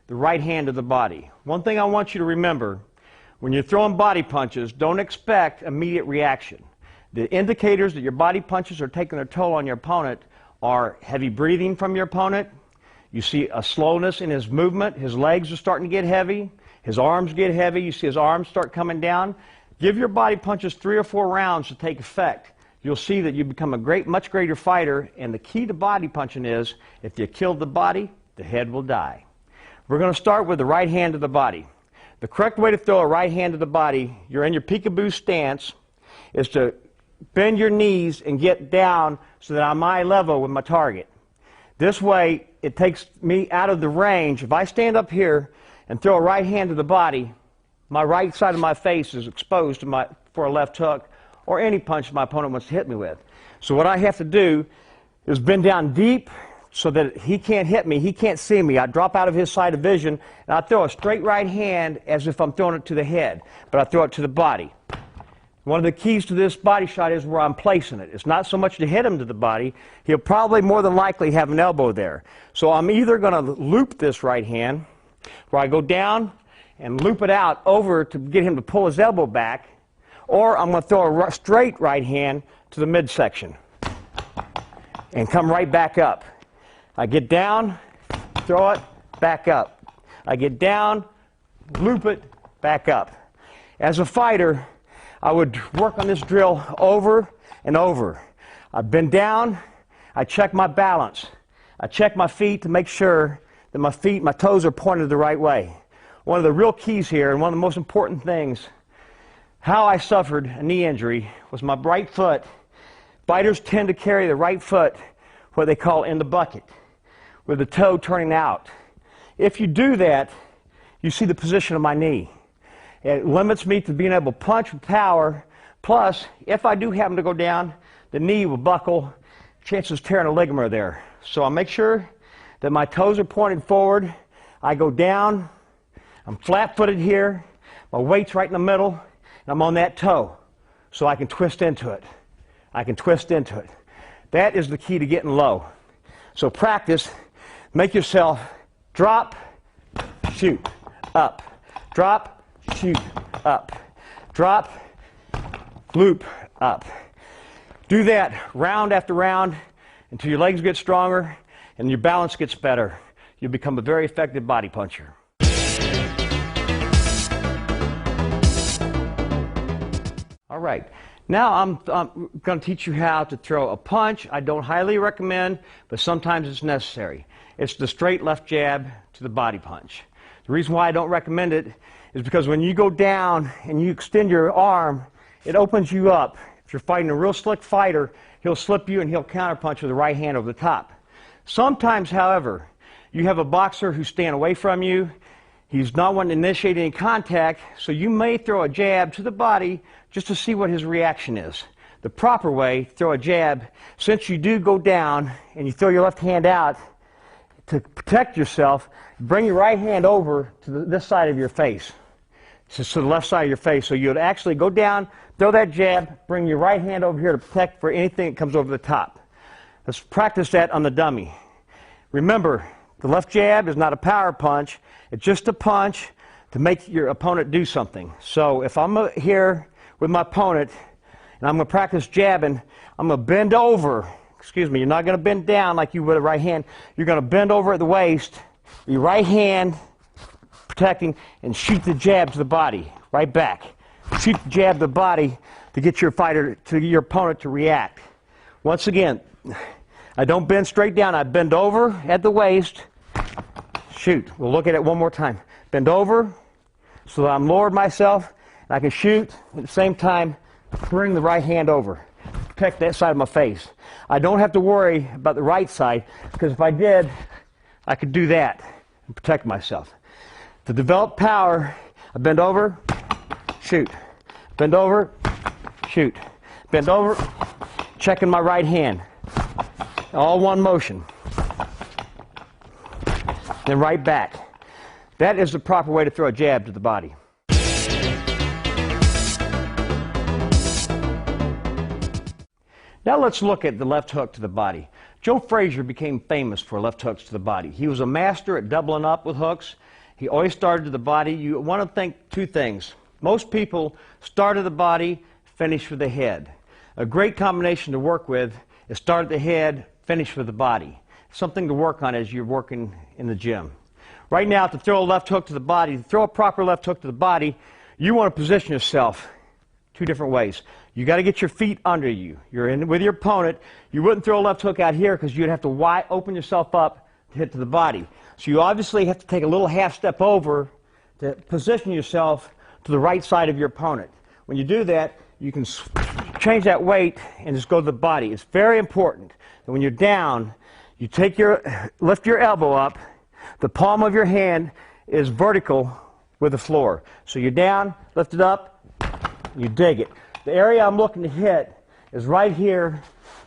the right hand of the body. One thing I want you to remember, when you're throwing body punches, don't expect immediate reaction. The indicators that your body punches are taking their toll on your opponent are heavy breathing from your opponent. You see a slowness in his movement. His legs are starting to get heavy. His arms get heavy. You see his arms start coming down. Give your body punches 3 or 4 rounds to take effect. You'll see that you become a much greater fighter, and the key to body punching is if you kill the body, the head will die. We're going to start with the right hand to the body. The correct way to throw a right hand to the body, you're in your peekaboo stance, is to bend your knees and get down so that I'm eye level with my target. This way, it takes me out of the range. If I stand up here and throw a right hand to the body, my right side of my face is exposed for a left hook or any punch my opponent wants to hit me with. So what I have to do is bend down deep so that he can't hit me, he can't see me. I drop out of his side of vision, and I throw a straight right hand as if I'm throwing it to the head, but I throw it to the body. One of the keys to this body shot is where I'm placing it. It's not so much to hit him to the body. He'll probably more than likely have an elbow there. So I'm either going to loop this right hand, where I go down and loop it out over to get him to pull his elbow back, or I'm going to throw a straight right hand to the midsection and come right back up. I get down, throw it, back up. I get down, loop it, back up. As a fighter, I would work on this drill over and over. I bend down, I check my balance. I check my feet to make sure that my toes are pointed the right way. One of the real keys here, and one of the most important things, how I suffered a knee injury was my right foot. Fighters tend to carry the right foot, what they call in the bucket, with the toe turning out. If you do that, you see the position of my knee. It limits me to being able to punch with power. Plus, if I do happen to go down, the knee will buckle, chances of tearing a ligament there. So I make sure that my toes are pointed forward. I go down, I'm flat-footed here, my weight's right in the middle, and I'm on that toe, so I can twist into it. I can twist into it. That is the key to getting low. So practice, make yourself drop, shoot, up, drop, shoot, up, drop, loop, up. Do that round after round until your legs get stronger and your balance gets better. You'll become a very effective body puncher. All right. Now I'm going to teach you how to throw a punch. I don't highly recommend, but sometimes it's necessary. It's the straight left jab to the body punch. The reason why I don't recommend it is because when you go down and you extend your arm, it opens you up. If you're fighting a real slick fighter, he'll slip you and he'll counterpunch with the right hand over the top. Sometimes, however, you have a boxer who's staying away from you. He's not wanting to initiate any contact, so you may throw a jab to the body just to see what his reaction is. The proper way, throw a jab, since you do go down and you throw your left hand out to protect yourself, bring your right hand over to this side of your face, to the left side of your face. So you'd actually go down, throw that jab, bring your right hand over here to protect for anything that comes over the top. Let's practice that on the dummy. Remember, the left jab is not a power punch. It's just a punch to make your opponent do something. So if I'm here with my opponent and I'm going to practice jabbing, I'm going to bend over. Excuse me, you're not going to bend down like you would a right hand. You're going to bend over at the waist, your right hand protecting, and shoot the jab to the body, right back. Shoot the jab to the body to get your opponent to react. Once again, I don't bend straight down. I bend over at the waist. Shoot. We'll look at it one more time. Bend over so that I'm lowered myself, and I can shoot at the same time, bring the right hand over. Protect that side of my face. I don't have to worry about the right side, because if I did, I could do that and protect myself. To develop power, I bend over, shoot. Bend over, shoot. Bend over, checking my right hand. All one motion. Then right back. That is the proper way to throw a jab to the body. Now let's look at the left hook to the body. Joe Frazier became famous for left hooks to the body. He was a master at doubling up with hooks. He always started to the body. You want to think two things. Most people start at the body, finish with the head. A great combination to work with is start at the head, finish with the body. Something to work on as you're working in the gym. Right now, to throw a left hook to the body, to throw a proper left hook to the body, you want to position yourself two different ways. You got to get your feet under you. You're in with your opponent. You wouldn't throw a left hook out here because you'd have to open yourself up to hit to the body. So you obviously have to take a little half step over to position yourself to the right side of your opponent. When you do that, you can change that weight and just go to the body. It's very important that when you're down, you lift your elbow up. The palm of your hand is vertical with the floor. So you're down, lift it up, you dig it. The area I'm looking to hit is right here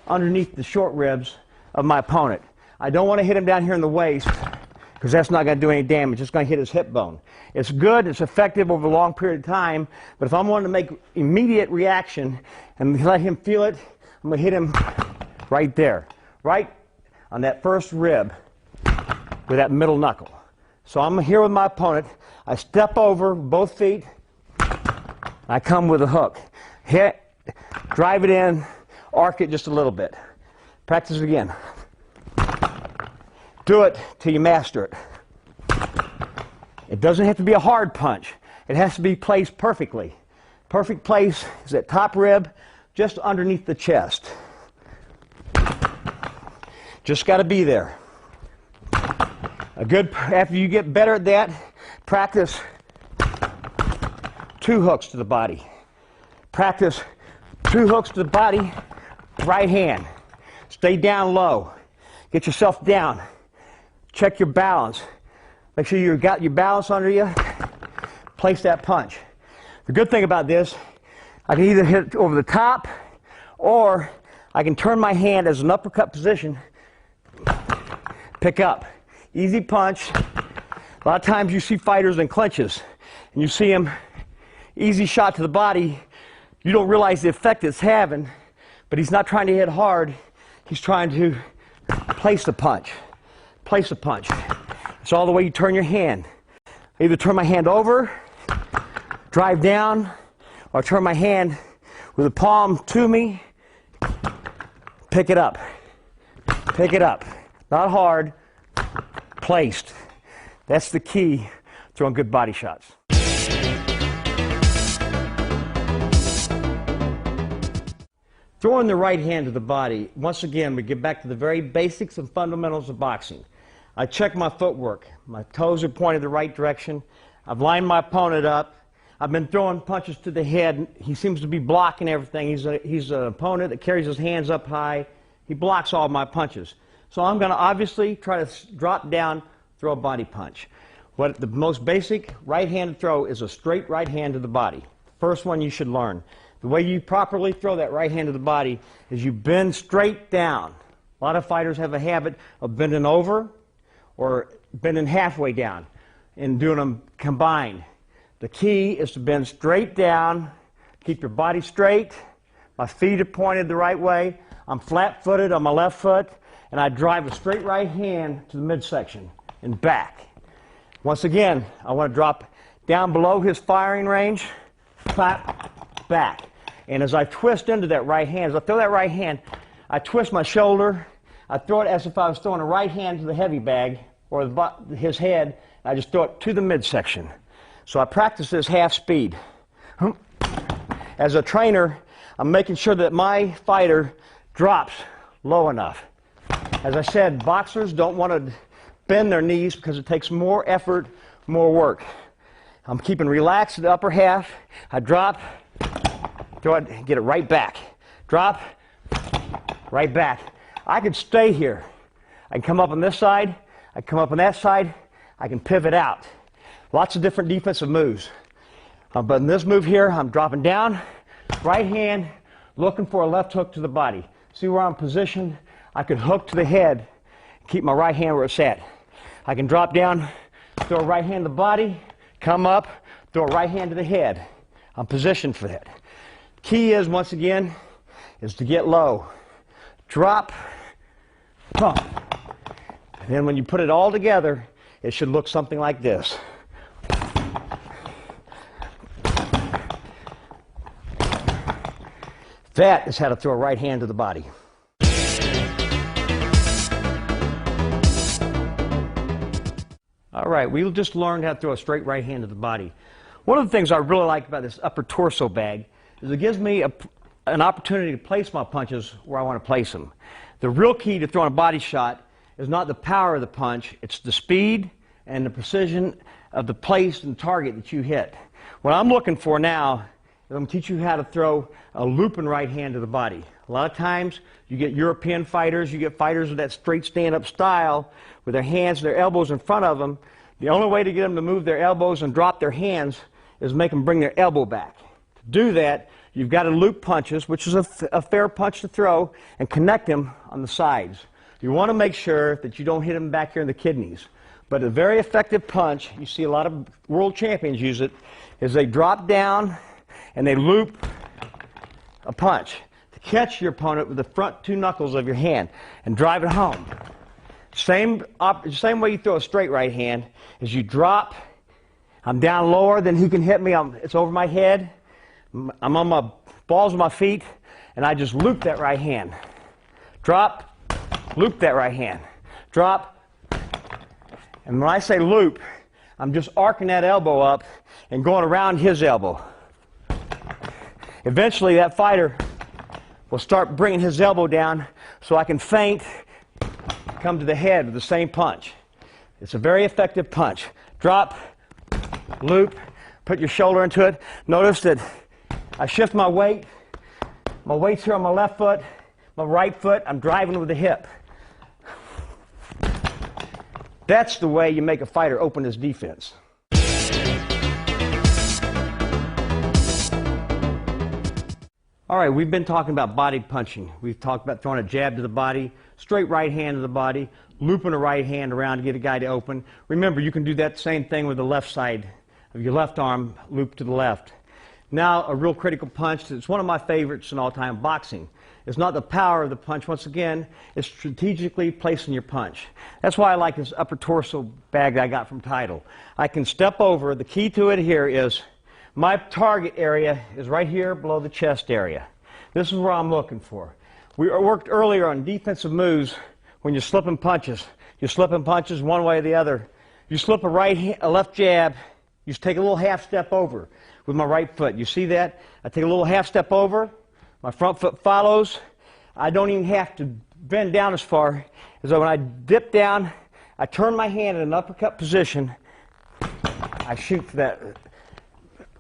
underneath the short ribs of my opponent. I don't want to hit him down here in the waist because that's not going to do any damage. It's going to hit his hip bone. It's good, it's effective over a long period of time, but if I'm wanting to make immediate reaction and let him feel it, I'm going to hit him right there, right on that first rib with that middle knuckle. So I'm here with my opponent. I step over both feet. I come with a hook. Hit, drive it in, arc it just a little bit. Practice it again. Do it till you master it. It doesn't have to be a hard punch. It has to be placed perfectly. Perfect place is that top rib just underneath the chest. Just got to be there. After you get better at that, practice 2 hooks to the body. Practice 2 hooks to the body, right hand. Stay down low. Get yourself down. Check your balance. Make sure you've got your balance under you. Place that punch. The good thing about this, I can either hit it over the top or I can turn my hand as an uppercut position, pick up. Easy punch. A lot of times you see fighters in clinches and you see them easy shot to the body. You don't realize the effect it's having, but he's not trying to hit hard. He's trying to place the punch. Place the punch. It's all the way you turn your hand. I either turn my hand over, drive down, or turn my hand with the palm to me, pick it up. Pick it up. Not hard, placed. That's the key throwing good body shots. Throwing the right hand to the body, once again, we get back to the very basics and fundamentals of boxing. I check my footwork. My toes are pointed the right direction. I've lined my opponent up. I've been throwing punches to the head. He seems to be blocking everything. He's an opponent that carries his hands up high. He blocks all my punches. So I'm going to obviously try to drop down, throw a body punch. The most basic right-handed throw is a straight right hand to the body. First one you should learn. The way you properly throw that right hand to the body is you bend straight down. A lot of fighters have a habit of bending over or bending halfway down and doing them combined. The key is to bend straight down, keep your body straight. My feet are pointed the right way. I'm flat-footed on my left foot, and I drive a straight right hand to the midsection and back. Once again, I want to drop down below his firing range, clap, back. And as I twist into that right hand, as I throw that right hand, I twist my shoulder. I throw it as if I was throwing a right hand to the heavy bag or his head. I just throw it to the midsection. So I practice this half speed. As a trainer, I'm making sure that my fighter drops low enough. As I said, boxers don't want to bend their knees because it takes more effort, more work. I'm keeping relaxed in the upper half. I drop, throw it, get it right back. Drop, right back. I can stay here. I can come up on this side. I can come up on that side. I can pivot out. Lots of different defensive moves. But in this move here, I'm dropping down, right hand, looking for a left hook to the body. See where I'm positioned? I can hook to the head, keep my right hand where it's at. I can drop down, throw a right hand to the body, come up, throw a right hand to the head. I'm positioned for that. Key is, once again, is to get low. Drop, pump. And then when you put it all together, it should look something like this. That is how to throw a right hand to the body. All right, we just learned how to throw a straight right hand to the body. One of the things I really like about this upper torso bag is it gives me an opportunity to place my punches where I want to place them. The real key to throwing a body shot is not the power of the punch, it's the speed and the precision of the place and target that you hit. What I'm looking for now is I'm going to teach you how to throw a looping right hand to the body. A lot of times you get European fighters, you get fighters with that straight stand-up style with their hands and their elbows in front of them. The only way to get them to move their elbows and drop their hands is make them bring their elbow back. To do that, you've got to loop punches, which is a fair punch to throw, and connect them on the sides. You want to make sure that you don't hit them back here in the kidneys. But a very effective punch, you see a lot of world champions use it, is they drop down and they loop a punch to catch your opponent with the front two knuckles of your hand and drive it home. Same way you throw a straight right hand is you drop. I'm down lower than he can hit me. It's over my head. I'm on my balls of my feet, and I just loop that right hand. Drop, loop that right hand. Drop. And when I say loop, I'm just arcing that elbow up and going around his elbow. Eventually, that fighter will start bringing his elbow down so I can feint, come to the head with the same punch. It's a very effective punch. Drop, loop, put your shoulder into it. Notice that I shift my weight. My weight's here on my left foot. My right foot, I'm driving with the hip. That's the way you make a fighter open his defense. All right, we've been talking about body punching. We've talked about throwing a jab to the body, straight right hand to the body, looping a right hand around to get a guy to open. Remember, you can do that same thing with the left side of your left arm, loop to the left. Now, a real critical punch. It's one of my favorites in all-time boxing. It's not the power of the punch. Once again, it's strategically placing your punch. That's why I like this upper torso bag that I got from Tidal. I can step over. The key to it here is my target area is right here below the chest area. This is where I'm looking for. We worked earlier on defensive moves when you're slipping punches. You're slipping punches one way or the other. You slip a left jab, you take a little half step over with my right foot. You see that? I take a little half step over. My front foot follows. I don't even have to bend down as far as when I dip down, I turn my hand in an uppercut position. I shoot for that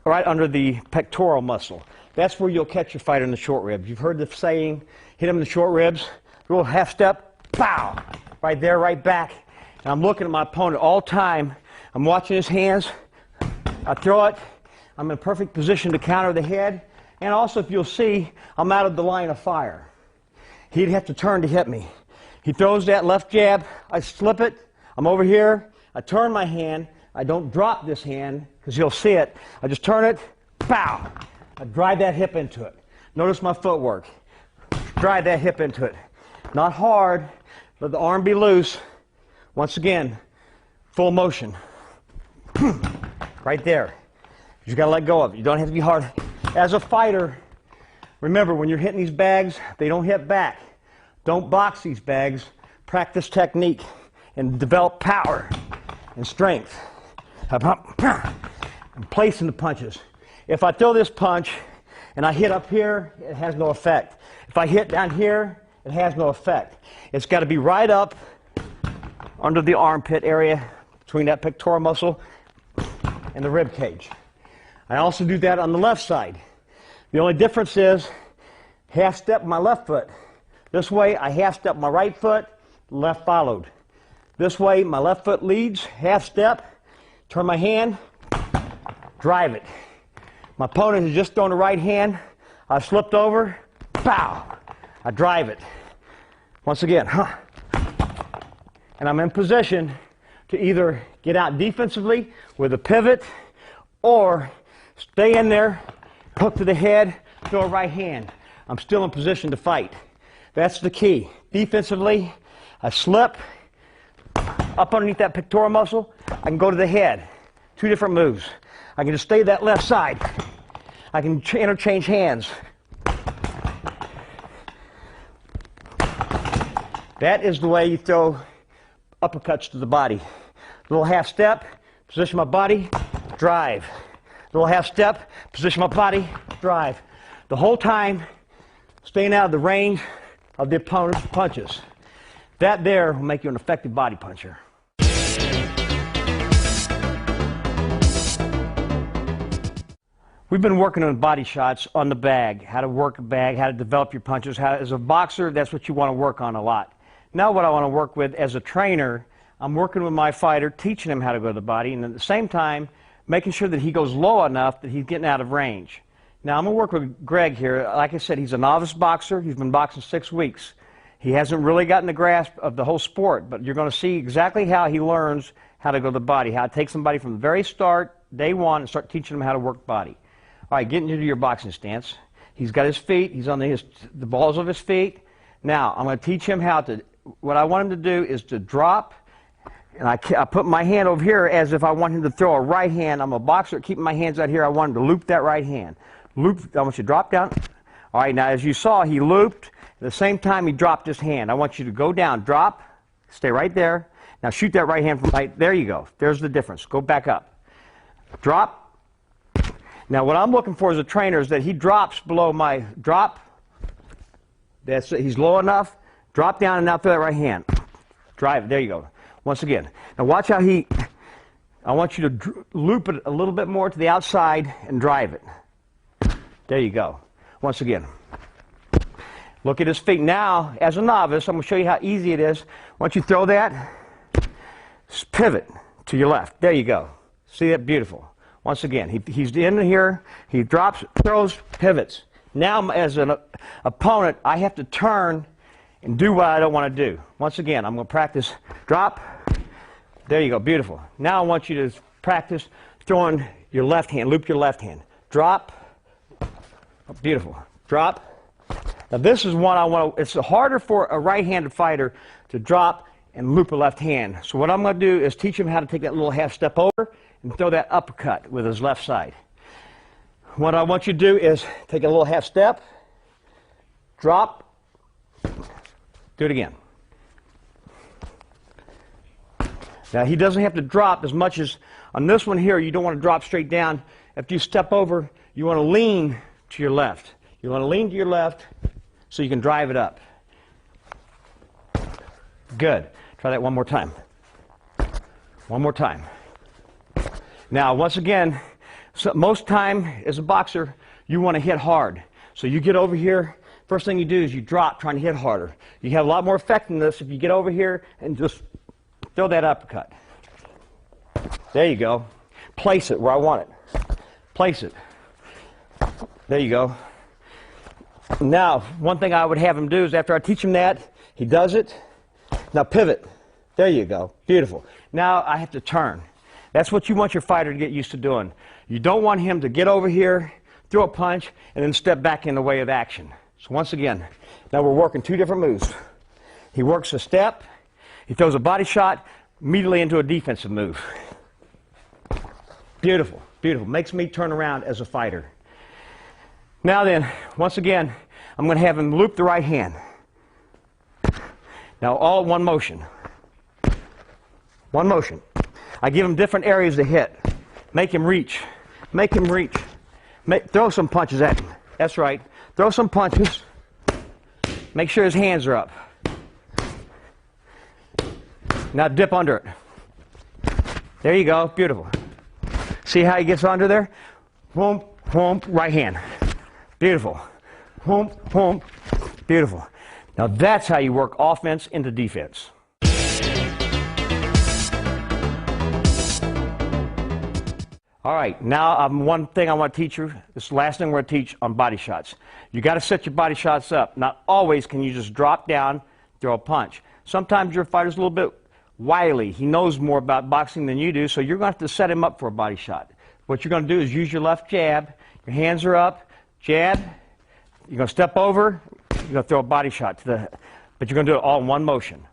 right under the pectoral muscle. That's where you'll catch your fighter in the short ribs. You've heard the saying, hit him in the short ribs, a little half step, pow, right there, right back. And I'm looking at my opponent all the time. I'm watching his hands. I throw it. I'm in perfect position to counter the head. And also, if you'll see, I'm out of the line of fire. He'd have to turn to hit me. He throws that left jab. I slip it. I'm over here. I turn my hand. I don't drop this hand because you'll see it. I just turn it. Pow! I drive that hip into it. Notice my footwork. Drive that hip into it. Not hard. Let the arm be loose. Once again, full motion. Right there. You got to let go of it. You don't have to be hard. As a fighter, remember, when you're hitting these bags, they don't hit back. Don't box these bags. Practice technique and develop power and strength. I'm placing the punches. If I throw this punch and I hit up here, it has no effect. If I hit down here, it has no effect. It's got to be right up under the armpit area between that pectoral muscle and the rib cage. I also do that on the left side. The only difference is half step my left foot. This way I half step my right foot, left followed. This way my left foot leads, half step, turn my hand, drive it. My opponent has just thrown the right hand. I slipped over, pow! I drive it. Once again, and I'm in position to either get out defensively with a pivot or stay in there, hook to the head, throw a right hand. I'm still in position to fight. That's the key. Defensively, I slip up underneath that pectoral muscle. I can go to the head. Two different moves. I can just stay that left side. I can interchange hands. That is the way you throw uppercuts to the body. Little half step, position my body, drive. Little half step, position my body, drive. The whole time, staying out of the range of the opponent's punches. That there will make you an effective body puncher. We've been working on body shots on the bag, how to work a bag, how to develop your punches. As a boxer, that's what you want to work on a lot. Now what I want to work with as a trainer, I'm working with my fighter, teaching him how to go to the body, and at the same time, making sure that he goes low enough that he's getting out of range. Now I'm going to work with Greg here. Like I said, he's a novice boxer. He's been boxing 6 weeks. He hasn't really gotten the grasp of the whole sport, but you're going to see exactly how he learns how to go to the body, how to take somebody from the very start, day one, and start teaching them how to work body. All right, getting into your boxing stance. He's got his feet. He's on the balls of his feet. Now, I'm going to teach him how to, what I want him to do is to drop, and I put my hand over here as if I want him to throw a right hand. I'm a boxer, keeping my hands out here. I want him to loop that right hand. Loop, I want you to drop down. All right, now as you saw, he looped. At the same time, he dropped his hand. I want you to go down, drop, stay right there. Now shoot that right hand from right, there you go. There's the difference. Go back up. Drop. Now what I'm looking for as a trainer is that he drops below my drop. That's it. He's low enough. Drop down and now throw that right hand. Drive it. There you go. Once again. Now watch how I want you to loop it a little bit more to the outside and drive it. There you go. Once again. Look at his feet. Now, as a novice, I'm going to show you how easy it is. Once you throw that, pivot to your left. There you go. See that? Beautiful. Once again, he's in here, he drops, throws, pivots. Now, as an opponent, I have to turn and do what I don't want to do. Once again, I'm going to practice drop. There you go. Beautiful. Now I want you to practice throwing your left hand, loop your left hand. Drop. Beautiful. Drop. Now this is one I want to, it's harder for a right-handed fighter to drop and loop a left hand. So what I'm going to do is teach him how to take that little half step over and throw that uppercut with his left side. What I want you to do is take a little half step, drop, do it again. Now he doesn't have to drop as much as on this one here. You don't want to drop straight down. After you step over, you want to lean to your left. You want to lean to your left so you can drive it up. Good. Try that one more time. One more time. Now, once again, most time as a boxer, you want to hit hard. So you get over here, first thing you do is you drop trying to hit harder. You have a lot more effectiveness if you get over here and just throw that uppercut. There you go. Place it where I want it. Place it. There you go. Now, one thing I would have him do is after I teach him that, he does it. Now pivot. There you go. Beautiful. Now I have to turn. That's what you want your fighter to get used to doing. You don't want him to get over here, throw a punch, and then step back in the way of action. So once again, now we're working two different moves. He works a step, he throws a body shot, immediately into a defensive move. Beautiful, beautiful. Makes me turn around as a fighter. Now then, once again, I'm going to have him loop the right hand. Now all in one motion. One motion. I give him different areas to hit. Make him reach. Make him reach. Throw some punches at him. That's right. Throw some punches. Make sure his hands are up. Now dip under it. There you go. Beautiful. See how he gets under there? Boom, boom, right hand. Beautiful. Boom, boom. Beautiful. Now that's how you work offense into defense. All right, now one thing I want to teach you, this is the last thing we're going to teach on body shots. You got to set your body shots up. Not always can you just drop down, throw a punch. Sometimes your fighter's a little bit wily. He knows more about boxing than you do, so you're going to have to set him up for a body shot. What you're going to do is use your left jab. Your hands are up, jab. You're going to step over. You're going to throw a body shot but you're going to do it all in one motion.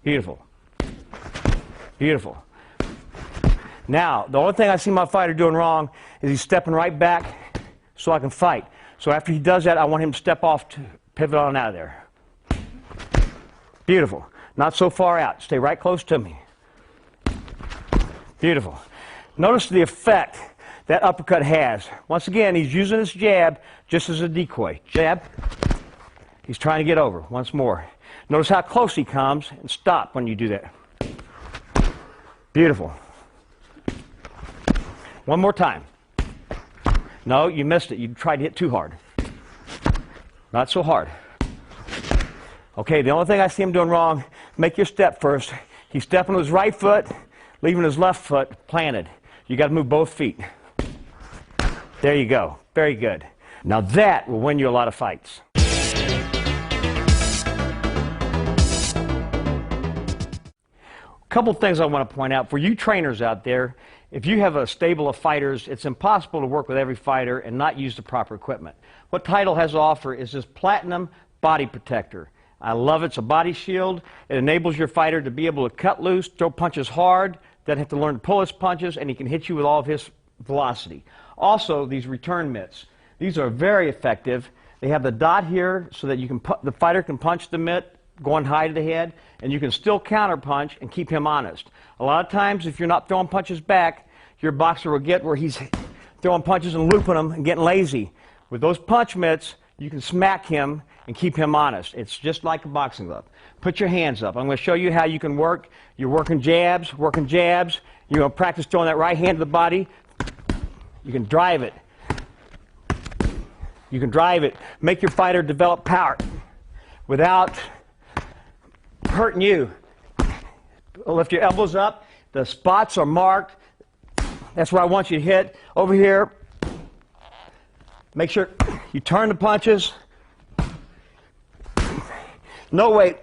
Beautiful. Beautiful. Now, the only thing I see my fighter doing wrong is he's stepping right back so I can fight. So after he does that, I want him to step off to pivot on out of there. Beautiful. Not so far out. Stay right close to me. Beautiful. Notice the effect that uppercut has. Once again, he's using his jab just as a decoy. Jab. He's trying to get over. Once more. Notice how close he comes, and stop when you do that. Beautiful. One more time. No, you missed it. You tried to hit too hard. Not so hard. Okay, the only thing I see him doing wrong, make your step first. He's stepping with his right foot, leaving his left foot planted. You got to move both feet. There you go. Very good. Now that will win you a lot of fights. A couple things I want to point out for you trainers out there. If you have a stable of fighters, it's impossible to work with every fighter and not use the proper equipment. What Title has to offer is this Platinum Body Protector. I love it. It's a body shield. It enables your fighter to be able to cut loose, throw punches hard, doesn't have to learn to pull his punches, and he can hit you with all of his velocity. Also, these return mitts. These are very effective. They have the dot here so that you can the fighter can punch the mitt going high to the head, and you can still counter punch and keep him honest. A lot of times, if you're not throwing punches back, your boxer will get where he's throwing punches and looping them and getting lazy. With those punch mitts, you can smack him and keep him honest. It's just like a boxing glove. Put your hands up. I'm going to show you how you can work. You're working jabs. You're going to practice throwing that right hand to the body. You can drive it. You can drive it. Make your fighter develop power without hurting you. Lift your elbows up. The spots are marked. That's where I want you to hit. Over here. Make sure you turn the punches. No way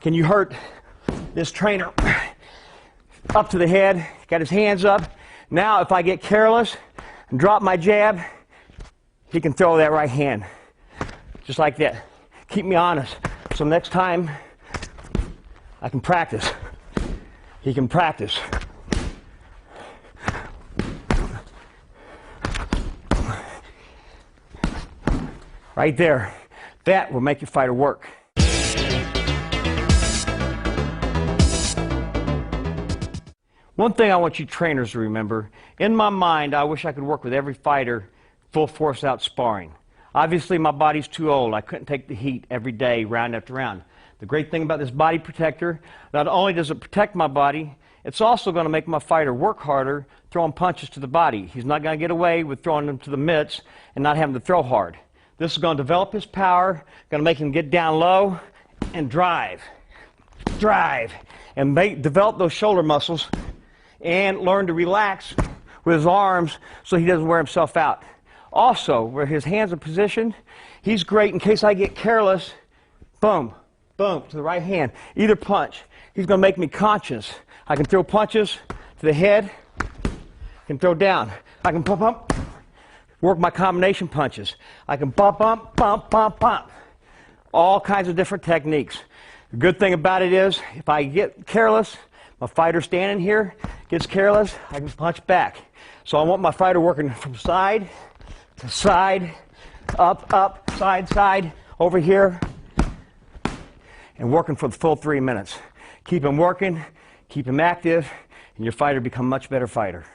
can you hurt this trainer. Up to the head. Got his hands up. Now if I get careless and drop my jab, he can throw that right hand. Just like that. Keep me honest. So next time I can practice. He can practice. Right there. That will make your fighter work. One thing I want you trainers to remember, in my mind, I wish I could work with every fighter full force out sparring. Obviously, my body's too old. I couldn't take the heat every day, round after round. The great thing about this body protector, not only does it protect my body, it's also going to make my fighter work harder throwing punches to the body. He's not going to get away with throwing them to the mitts and not having to throw hard. This is going to develop his power, going to make him get down low and drive, and develop those shoulder muscles and learn to relax with his arms so he doesn't wear himself out. Also, where his hands are positioned, he's great in case I get careless. Boom, boom, to the right hand. Either punch. He's going to make me conscious. I can throw punches to the head, I can throw down. I can pump, work my combination punches. I can bump. All kinds of different techniques. The good thing about it is, if I get careless, my fighter standing here gets careless, I can punch back. So I want my fighter working from side to side, up, side, over here, and working for the full 3 minutes. Keep him working, keep him active, and your fighter become a much better fighter.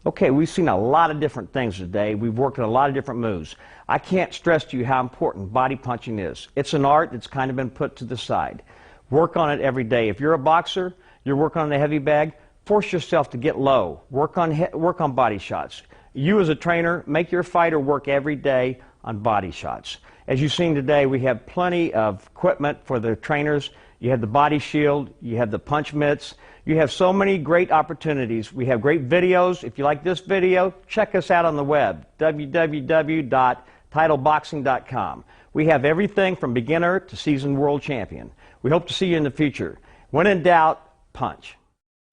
Okay, we've seen a lot of different things today. We've worked on a lot of different moves. I can't stress to you how important body punching is. It's an art that's kind of been put to the side. Work on it every day. If you're a boxer, you're working on the heavy bag, force yourself to get low. Work on body shots. You as a trainer, make your fighter work every day on body shots. As you've seen today, we have plenty of equipment for the trainers. You have the body shield, you have the punch mitts, you have so many great opportunities. We have great videos. If you like this video, check us out on the web, www.titleboxing.com. We have everything from beginner to seasoned world champion. We hope to see you in the future. When in doubt, punch.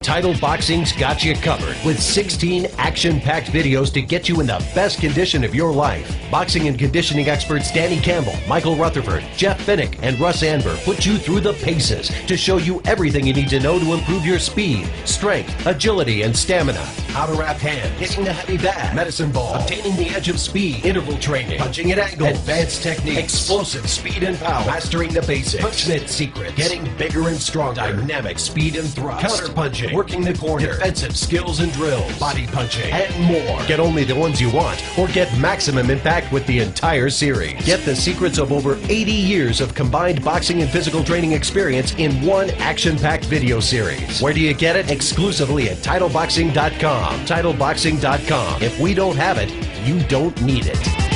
Title Boxing's got you covered with 16 action-packed videos to get you in the best condition of your life. Boxing and conditioning experts Danny Campbell, Michael Rutherford, Jeff Finnick, and Russ Anber put you through the paces to show you everything you need to know to improve your speed, strength, agility, and stamina. how to wrap hands, hitting the heavy bag, medicine ball, obtaining the edge of speed, interval training, punching at angles, advanced techniques, explosive speed and power, mastering the basics, punchnet secrets, getting bigger and stronger, dynamic speed and thrust, counter punching, working the corner, defensive skills and drills, body punching, and more. Get only the ones you want, or get maximum impact with the entire series. Get the secrets of over 80 years of combined boxing and physical training experience in one action-packed video series. Where do you get it? Exclusively at TitleBoxing.com. TitleBoxing.com. If we don't have it, you don't need it.